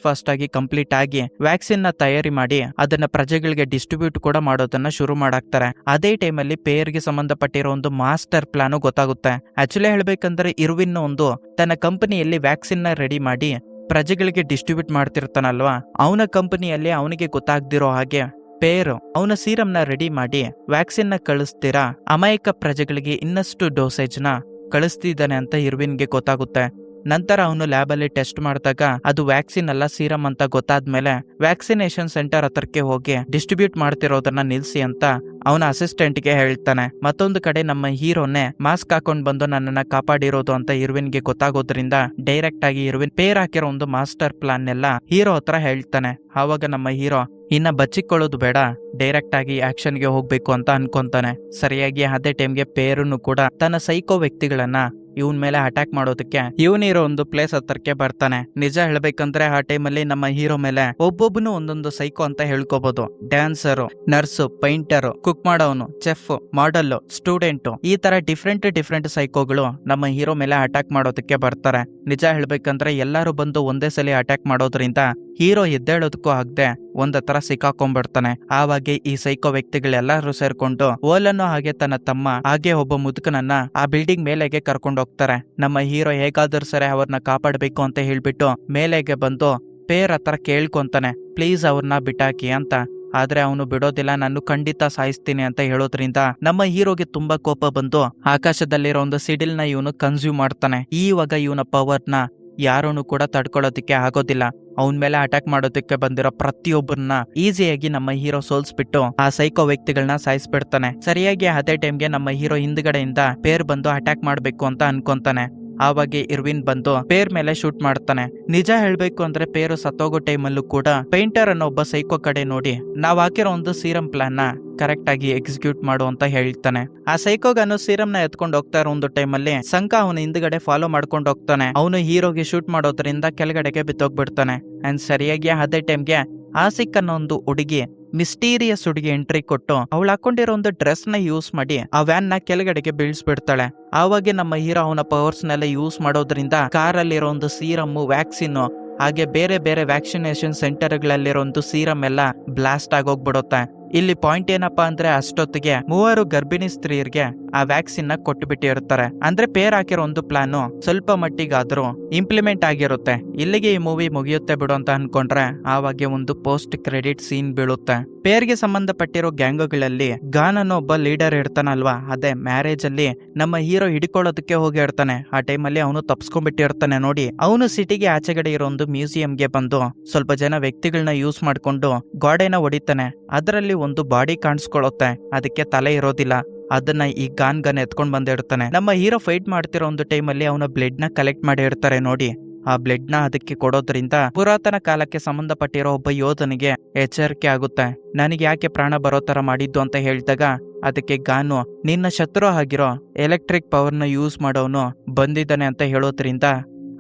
A: ಫಾಸ್ಟ್ ಆಗಿ ಕಂಪ್ಲೀಟ್ ಆಗಿ ವ್ಯಾಕ್ಸಿನ್ ನ ತಯಾರಿ ಮಾಡಿ ಅದನ್ನ ಪ್ರಜೆಗಳಿಗೆ ಡಿಸ್ಟ್ರಿಬ್ಯೂಟ್ ಕೂಡ ಮಾಡೋದನ್ನ ಶುರು ಮಾಡಾಕ್ತಾರೆ. ಅದೇ ಟೈಮಲ್ಲಿ ಪೇರ್ಗೆ ಸಂಬಂಧಪಟ್ಟಿರೋ ಒಂದು ಮಾಸ್ಟರ್ ಪ್ಲಾನ್ ಗೊತ್ತಾಗುತ್ತೆ. ಆಕ್ಚುಲಿ ಹೇಳ್ಬೇಕಂದ್ರೆ ಇರ್ವಿನ್ ಒಂದು ತನ್ನ ಕಂಪನಿಯಲ್ಲಿ ವ್ಯಾಕ್ಸಿನ್ ನ ರೆಡಿ ಮಾಡಿ ಪ್ರಜೆಗಳಿಗೆ ಡಿಸ್ಟ್ರಿಬ್ಯೂಟ್ ಮಾಡ್ತಿರ್ತಾನಲ್ವಾ, ಅವನ ಕಂಪನಿಯಲ್ಲಿ ಅವನಿಗೆ ಗೊತ್ತಾಗ್ದಿರೋ ಹಾಗೆ ಪೇರ್ ಅವನ ಸೀರಮ್ ನ ರೆಡಿ ಮಾಡಿ ವ್ಯಾಕ್ಸಿನ್ ನ ಕಳಿಸ್ತೀರಾ ಅಮಾಯಕ ಪ್ರಜೆಗಳಿಗೆ ಇನ್ನಷ್ಟು ಡೋಸೇಜ್ ನ ಕಳಿಸ್ತಿದ್ದಾನೆ ಅಂತ ಇರ್ವಿನ್ಗೆ ಗೊತ್ತಾಗುತ್ತೆ. ನಂತರ ಅವನು ಲ್ಯಾಬ್ ಅಲ್ಲಿ ಟೆಸ್ಟ್ ಮಾಡಿದಾಗ ಅದು ವ್ಯಾಕ್ಸಿನ್ ಅಲ್ಲ ಸೀರಮ್ ಅಂತ ಗೊತ್ತಾದ್ಮೇಲೆ ವ್ಯಾಕ್ಸಿನೇಷನ್ ಸೆಂಟರ್ ಹತ್ರಕ್ಕೆ ಹೋಗಿ ಡಿಸ್ಟ್ರಿಬ್ಯೂಟ್ ಮಾಡ್ತಿರೋದನ್ನ ನಿಲ್ಸಿ ಅಂತ ಅವನ ಅಸಿಸ್ಟೆಂಟ್ ಗೆ ಹೇಳ್ತಾನೆ. ಮತ್ತೊಂದು ಕಡೆ ನಮ್ಮ ಹೀರೋನೇ ಮಾಸ್ಕ್ ಹಾಕೊಂಡ್ ಬಂದು ನನ್ನನ್ನ ಕಾಪಾಡಿರೋದು ಅಂತ ಇರ್ವಿನ್ಗೆ ಗೊತ್ತಾಗೋದ್ರಿಂದ ಡೈರೆಕ್ಟ್ ಆಗಿ ಇರ್ವಿನ್ ಪೇರ್ ಹಾಕಿರೋ ಒಂದು ಮಾಸ್ಟರ್ ಪ್ಲಾನ್ ಎಲ್ಲ ಹೀರೋ ಹತ್ರ ಹೇಳ್ತಾನೆ. ಆವಾಗ ನಮ್ಮ ಹೀರೋ ಇನ್ನ ಬಚ್ಚಿಕೊಳ್ಳೋದು ಬೇಡ, ಡೈರೆಕ್ಟ್ ಆಗಿ ಆಕ್ಷನ್ ಗೆ ಹೋಗ್ಬೇಕು ಅಂತ ಅನ್ಕೊಂತಾನೆ. ಸರಿಯಾಗಿ ಅದೇ ಟೈಮ್ಗೆ ಪೇರುನು ಕೂಡ ತನ್ನ ಸೈಕೋ ವ್ಯಕ್ತಿಗಳನ್ನ ಇವನ್ ಮೇಲೆ ಅಟ್ಯಾಕ್ ಮಾಡೋದಕ್ಕೆ ಇವನಿರೋ ಒಂದು ಪ್ಲೇಸ್ ಹತ್ರಕ್ಕೆ ಬರ್ತಾನೆ. ನಿಜ ಹೇಳ್ಬೇಕಂದ್ರೆ ಆ ಟೈಮಲ್ಲಿ ನಮ್ಮ ಹೀರೋ ಮೇಲೆ ಒಬ್ಬೊಬ್ಬನು ಒಂದೊಂದು ಸೈಕೋ ಅಂತ ಹೇಳ್ಕೋಬಹುದು. ಡ್ಯಾನ್ಸರು, ನರ್ಸು, ಪೈಂಟರು, ಕುಕ್ ಮಾಡೋನು, ಚೆಫ್, ಮಾಡೆಲ್, ಸ್ಟೂಡೆಂಟ್, ಈ ತರ ಡಿಫ್ರೆಂಟ್ ಸೈಕೋಗಳು ನಮ್ಮ ಹೀರೋ ಮೇಲೆ ಅಟ್ಯಾಕ್ ಮಾಡೋದಕ್ಕೆ ಬರ್ತಾರೆ. ನಿಜ ಹೇಳ್ಬೇಕಂದ್ರೆ ಎಲ್ಲಾರು ಬಂದು ಒಂದೇ ಸಲ ಅಟ್ಯಾಕ್ ಮಾಡೋದ್ರಿಂದ ಹೀರೋ ಎದ್ದೇಳೋದಕ್ಕೂ ಆಗದೆ ಒಂದತ್ರ ಸಿಕ್ಕಾಕೊಂಡ್ಬಿಡ್ತಾನೆ. ಆವಾಗ ಈ ಸೈಕೋ ವ್ಯಕ್ತಿಗಳೆಲ್ಲರೂ ಸೇರ್ಕೊಂಡು ಓಲನ್ನು ಹಾಗೆ ತನ್ನ ತಮ್ಮ ಹಾಗೆ ಒಬ್ಬ ಮುದುಕನನ್ನ ಆ ಬಿಲ್ಡಿಂಗ್ ಮೇಲೆಗೆ ಕರ್ಕೊಂಡು ಹೋಗ್ತಾರೆ. ನಮ್ಮ ಹೀರೋ ಹೇಗಾದ್ರೂ ಸರಿ ಅವ್ರನ್ನ ಕಾಪಾಡ್ಬೇಕು ಅಂತ ಹೇಳ್ಬಿಟ್ಟು ಮೇಲೆಗೆ ಬಂದು ಪೇರ್ ಹತ್ರ ಕೇಳ್ಕೊಂತಾನೆ, ಪ್ಲೀಸ್ ಅವ್ರನ್ನ ಬಿಟ್ಟಾಕಿ ಅಂತ. ಆದ್ರೆ ಅವನು ಬಿಡೋದಿಲ್ಲ, ನಾನು ಖಂಡಿತ ಸಾಯಿಸ್ತೀನಿ ಅಂತ ಹೇಳೋದ್ರಿಂದ ನಮ್ಮ ಹೀರೋಗೆ ತುಂಬಾ ಕೋಪ ಬಂದು ಆಕಾಶದಲ್ಲಿರೋ ಒಂದು ಸಿಡಿಲ್ ನ ಇವನು ಕನ್ಸ್ಯೂಮ್ ಮಾಡ್ತಾನೆ. ಇವಾಗ ಇವನ ಪವರ್ನ ಯಾರೂ ಕೂಡ ತಡ್ಕೊಳ್ಳೋದಕ್ಕೆ ಆಗೋದಿಲ್ಲ. ಅವನ್ ಮೇಲೆ ಅಟ್ಯಾಕ್ ಮಾಡೋದಕ್ಕೆ ಬಂದಿರೋ ಪ್ರತಿಯೊಬ್ಬರನ್ನ ಈಸಿಯಾಗಿ ನಮ್ಮ ಹೀರೋ ಸೋಲ್ಸ್ಬಿಟ್ಟು ಆ ಸೈಕೋ ವ್ಯಕ್ತಿಗಳನ್ನ ಸಾಯಿಸ್ಬಿಡ್ತಾನೆ. ಸರಿಯಾಗಿ ಅದೇ ಟೈಮ್ಗೆ ನಮ್ಮ ಹೀರೋ ಹಿಂದ್ಗಡೆಯಿಂದ ಪೇರ್ ಬಂದು ಅಟ್ಯಾಕ್ ಮಾಡ್ಬೇಕು ಅಂತ ಅನ್ಕೊಂತಾನೆ. ಆವಾಗ ಇರ್ವಿನ್ ಬಂದು ಪೇರ್ ಮೇಲೆ ಶೂಟ್ ಮಾಡ್ತಾನೆ. ನಿಜ ಹೇಳ್ಬೇಕು ಅಂದ್ರೆ ಪೇರು ಸತ್ತೋಗೋ ಟೈಮಲ್ಲೂ ಕೂಡ ಪೇಂಟರ್ ಅನ್ನೋ ಒಬ್ಬ ಸೈಕೋ ಕಡೆ ನೋಡಿ ನಾವ್ ಹಾಕಿರೋ ಒಂದು ಸೀರಮ್ ಪ್ಲಾನ್ ನ ಕರೆಕ್ಟ್ ಆಗಿ ಎಕ್ಸಿಕ್ಯೂಟ್ ಮಾಡು ಅಂತ ಹೇಳ್ತಾನೆ. ಆ ಸೈಕೋಗನ್ನು ಸೀರಮ್ ನ ಎತ್ಕೊಂಡು ಹೋಗ್ತಾ ಇರೋ ಒಂದು ಟೈಮಲ್ಲಿ ಸಂಕ ಅವನ ಹಿಂದ್ಗಡೆ ಫಾಲೋ ಮಾಡ್ಕೊಂಡು ಹೋಗ್ತಾನೆ. ಅವನು ಹೀರೋಗೆ ಶೂಟ್ ಮಾಡೋದ್ರಿಂದ ಕೆಳಗಡೆಗೆ ಬಿತ್ತೋಗ್ಬಿಡ್ತಾನೆ. ಅಂಡ್ ಸರಿಯಾಗಿ ಅದೇ ಟೈಮ್ಗೆ ಆಸಿಕ್ ಅನ್ನೋ ಒಂದು ಹುಡುಗಿ ಮಿಸ್ಟೀರಿಯಸ್ ಹುಡುಗಿ ಎಂಟ್ರಿ ಕೊಟ್ಟು ಅವಳು ಹಾಕೊಂಡಿರೋ ಒಂದು ಡ್ರೆಸ್ ನ ಯೂಸ್ ಮಾಡಿ ಆ ವ್ಯಾನ್ ನ ಕೆಳಗಡೆಗೆ ಬೀಳ್ಸ್ಬಿಡ್ತಾಳೆ. ಆವಾಗ ನಮ್ಮ ಹೀರೋ ಅವನ ಪವರ್ಸ್ನೆಲ್ಲ ಯೂಸ್ ಮಾಡೋದ್ರಿಂದ ಕಾರಲ್ಲಿರೋ ಒಂದು ಸೀರಮ್, ವ್ಯಾಕ್ಸಿನ್ ಹಾಗೆ ಬೇರೆ ಬೇರೆ ವ್ಯಾಕ್ಸಿನೇಷನ್ ಸೆಂಟರ್ಗಳಲ್ಲಿರೋ ಒಂದು ಸೀರಮ್ ಎಲ್ಲ ಬ್ಲಾಸ್ಟ್ ಆಗೋಗ್ಬಿಡುತ್ತೆ. ಇಲ್ಲಿ ಪಾಯಿಂಟ್ ಏನಪ್ಪಾ ಅಂದ್ರೆ ಅಷ್ಟೊತ್ತಿಗೆ 3 ಗರ್ಭಿಣಿ ಸ್ತ್ರೀಯರಿಗೆ ಆ ವ್ಯಾಕ್ಸಿನ್ ನ ಕೊಟ್ಟುಬಿಟ್ಟಿರ್ತಾರೆ. ಅಂದ್ರೆ ಪೇರ್ ಹಾಕಿರೋ ಒಂದು ಪ್ಲಾನ್ ಸ್ವಲ್ಪ ಮಟ್ಟಿಗಾದ್ರೂ ಇಂಪ್ಲಿಮೆಂಟ್ ಆಗಿರುತ್ತೆ. ಇಲ್ಲಿಗೆ ಈ ಮೂವಿ ಮುಗಿಯುತ್ತೆ ಬಿಡು ಅಂತ ಅನ್ಕೊಂಡ್ರೆ ಆವಾಗ ಒಂದು ಪೋಸ್ಟ್ ಕ್ರೆಡಿಟ್ ಸೀನ್ ಬೀಳುತ್ತೆ. ಪೇರ್ಗೆ ಸಂಬಂಧಪಟ್ಟಿರೋ ಗ್ಯಾಂಗುಗಳಲ್ಲಿ ಗಾನ್ ಅನ್ನೋ ಒಬ್ಬ ಲೀಡರ್ ಇರ್ತಾನಲ್ವಾ, ಅದೇ ಮ್ಯಾರೇಜ್ ಅಲ್ಲಿ ನಮ್ಮ ಹೀರೋ ಹಿಡ್ಕೊಳ್ಳೋದಕ್ಕೆ ಹೋಗಿರ್ತಾನೆ. ಆ ಟೈಮಲ್ಲಿ ಅವನು ತಪ್ಸ್ಕೊಂಡ್ಬಿಟ್ಟಿರ್ತಾನೆ. ನೋಡಿ, ಅವನು ಸಿಟಿಗೆ ಆಚೆಗಡೆ ಇರೋ ಒಂದು ಮ್ಯೂಸಿಯಂಗೆ ಬಂದು ಸ್ವಲ್ಪ ಜನ ವ್ಯಕ್ತಿಗಳನ್ನ ಯೂಸ್ ಮಾಡ್ಕೊಂಡು ಗೋಡೆನ ಹೊಡಿತಾನೆ. ಅದರಲ್ಲಿ ಒಂದು ಬಾಡಿ ಕಾಣಿಸ್ಕೊಳ್ಳುತ್ತೆ, ಅದಕ್ಕೆ ತಲೆ ಇರೋದಿಲ್ಲ. ಅದನ್ನ ಈ ಗನ್ ಎತ್ಕೊಂಡ್ ಬಂದಿರ್ತಾನೆ. ನಮ್ಮ ಹೀರೋ ಫೈಟ್ ಮಾಡ್ತಿರೋ ಒಂದು ಟೈಮಲ್ಲಿ ಅವನ ಬ್ಲಡ್ ನ ಕಲೆಕ್ಟ್ ಮಾಡಿ ಇರ್ತಾರೆ. ನೋಡಿ, ಆ ಬ್ಲಡ್ ನ ಅದಕ್ಕೆ ಕೊಡೋದ್ರಿಂದ ಪುರಾತನ ಕಾಲಕ್ಕೆ ಸಂಬಂಧಪಟ್ಟಿರೋ ಒಬ್ಬ ಯೋಧನಿಗೆ ಎಚ್ಚರಿಕೆ ಆಗುತ್ತೆ. ನನಗೆ ಯಾಕೆ ಪ್ರಾಣ ಬರೋ ತರ ಮಾಡಿದ್ದು ಅಂತ ಹೇಳಿದಾಗ ಅದಕ್ಕೆ ಗಾನು ನಿನ್ನ ಶತ್ರು ಆಗಿರೋ ಎಲೆಕ್ಟ್ರಿಕ್ ಪವರ್ ನ ಯೂಸ್ ಮಾಡೋನು ಬಂದಿದ್ದಾನೆ ಅಂತ ಹೇಳೋದ್ರಿಂದ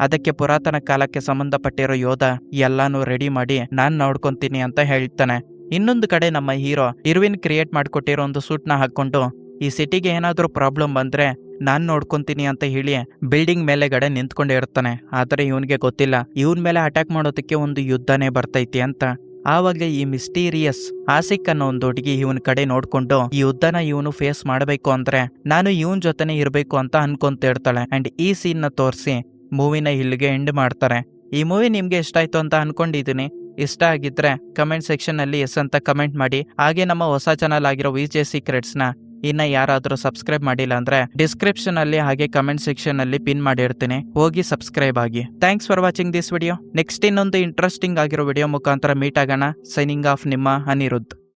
A: ಅದಕ್ಕೆ ಪುರಾತನ ಕಾಲಕ್ಕೆ ಸಂಬಂಧಪಟ್ಟಿರೋ ಯೋಧ ಎಲ್ಲಾನು ರೆಡಿ ಮಾಡಿ ನಾನ್ ನೋಡ್ಕೊಂತೀನಿ ಅಂತ ಹೇಳ್ತಾನೆ. ಇನ್ನೊಂದು ಕಡೆ ನಮ್ಮ ಹೀರೋ ಇರ್ವಿನ್ ಕ್ರಿಯೇಟ್ ಮಾಡ್ಕೊಟ್ಟಿರೋ ಒಂದು ಸೂಟ್ ನ ಹಾಕೊಂಡು ಈ ಸಿಟಿಗೆ ಏನಾದ್ರೂ ಪ್ರಾಬ್ಲಮ್ ಬಂದ್ರೆ ನಾನ್ ನೋಡ್ಕೊಂತೀನಿ ಅಂತ ಹೇಳಿ ಬಿಲ್ಡಿಂಗ್ ಮೇಲೆಗಡೆ ನಿಂತ್ಕೊಂಡಿರ್ತಾನೆ. ಆದ್ರೆ ಇವನ್ಗೆ ಗೊತ್ತಿಲ್ಲ ಇವನ್ ಮೇಲೆ ಅಟ್ಯಾಕ್ ಮಾಡೋದಕ್ಕೆ ಒಂದು ಯುದ್ಧನೇ ಬರ್ತೈತಿ ಅಂತ. ಆವಾಗ ಈ ಮಿಸ್ಟೀರಿಯಸ್ ಆಸಿಕ್ ಅನ್ನೋ ಒಂದು ಹುಡುಗಿ ಇವನ್ ಕಡೆ ನೋಡ್ಕೊಂಡು ಈ ಯುದ್ಧನ ಇವನು ಫೇಸ್ ಮಾಡಬೇಕು ಅಂದ್ರೆ ನಾನು ಇವನ್ ಜೊತೆನೆ ಇರ್ಬೇಕು ಅಂತ ಅನ್ಕೊಂತ ಇರ್ತಾಳೆ. ಅಂಡ್ ಈ ಸೀನ್ ನ ತೋರಿಸಿ ಮೂವಿನ ಇಲ್ಲಿಗೆ ಎಂಡ್ ಮಾಡ್ತಾರೆ. ಈ ಮೂವಿ ನಿಮ್ಗೆ ಇಷ್ಟ ಆಯ್ತು ಅಂತ ಅನ್ಕೊಂಡಿದೀನಿ. ಇಷ್ಟ ಆಗಿದ್ರೆ ಕಮೆಂಟ್ ಸೆಕ್ಷನ್ ಅಲ್ಲಿ ಎಸ್ ಅಂತ ಕಮೆಂಟ್ ಮಾಡಿ. ಹಾಗೆ ನಮ್ಮ ಹೊಸ ಚಾನಲ್ ಆಗಿರೋ ವಿಜೆ ಸೀಕ್ರೆಟ್ಸ್ ನ ಇನ್ನ ಯಾರಾದ್ರೂ ಸಬ್ಸ್ಕ್ರೈಬ್ ಮಾಡಿಲ್ಲ ಅಂದ್ರೆ ಡಿಸ್ಕ್ರಿಪ್ಷನ್ ಅಲ್ಲಿ ಹಾಗೆ ಕಮೆಂಟ್ ಸೆಕ್ಷನ್ ಅಲ್ಲಿ ಪಿನ್ ಮಾಡಿರ್ತೀನಿ, ಹೋಗಿ ಸಬ್ಸ್ಕ್ರೈಬ್ ಆಗಿ. Thanks for watching this video. Next ಇನ್ನೊಂದು ಇಂಟ್ರೆಸ್ಟಿಂಗ್ ಆಗಿರೋ ವಿಡಿಯೋ ಮುಖಾಂತರ ಮೀಟ್ ಆಗೋಣ. ಸೈನಿಂಗ್ ಆಫ್, ನಿಮ್ಮ ಅನಿರುದ್ಧ್.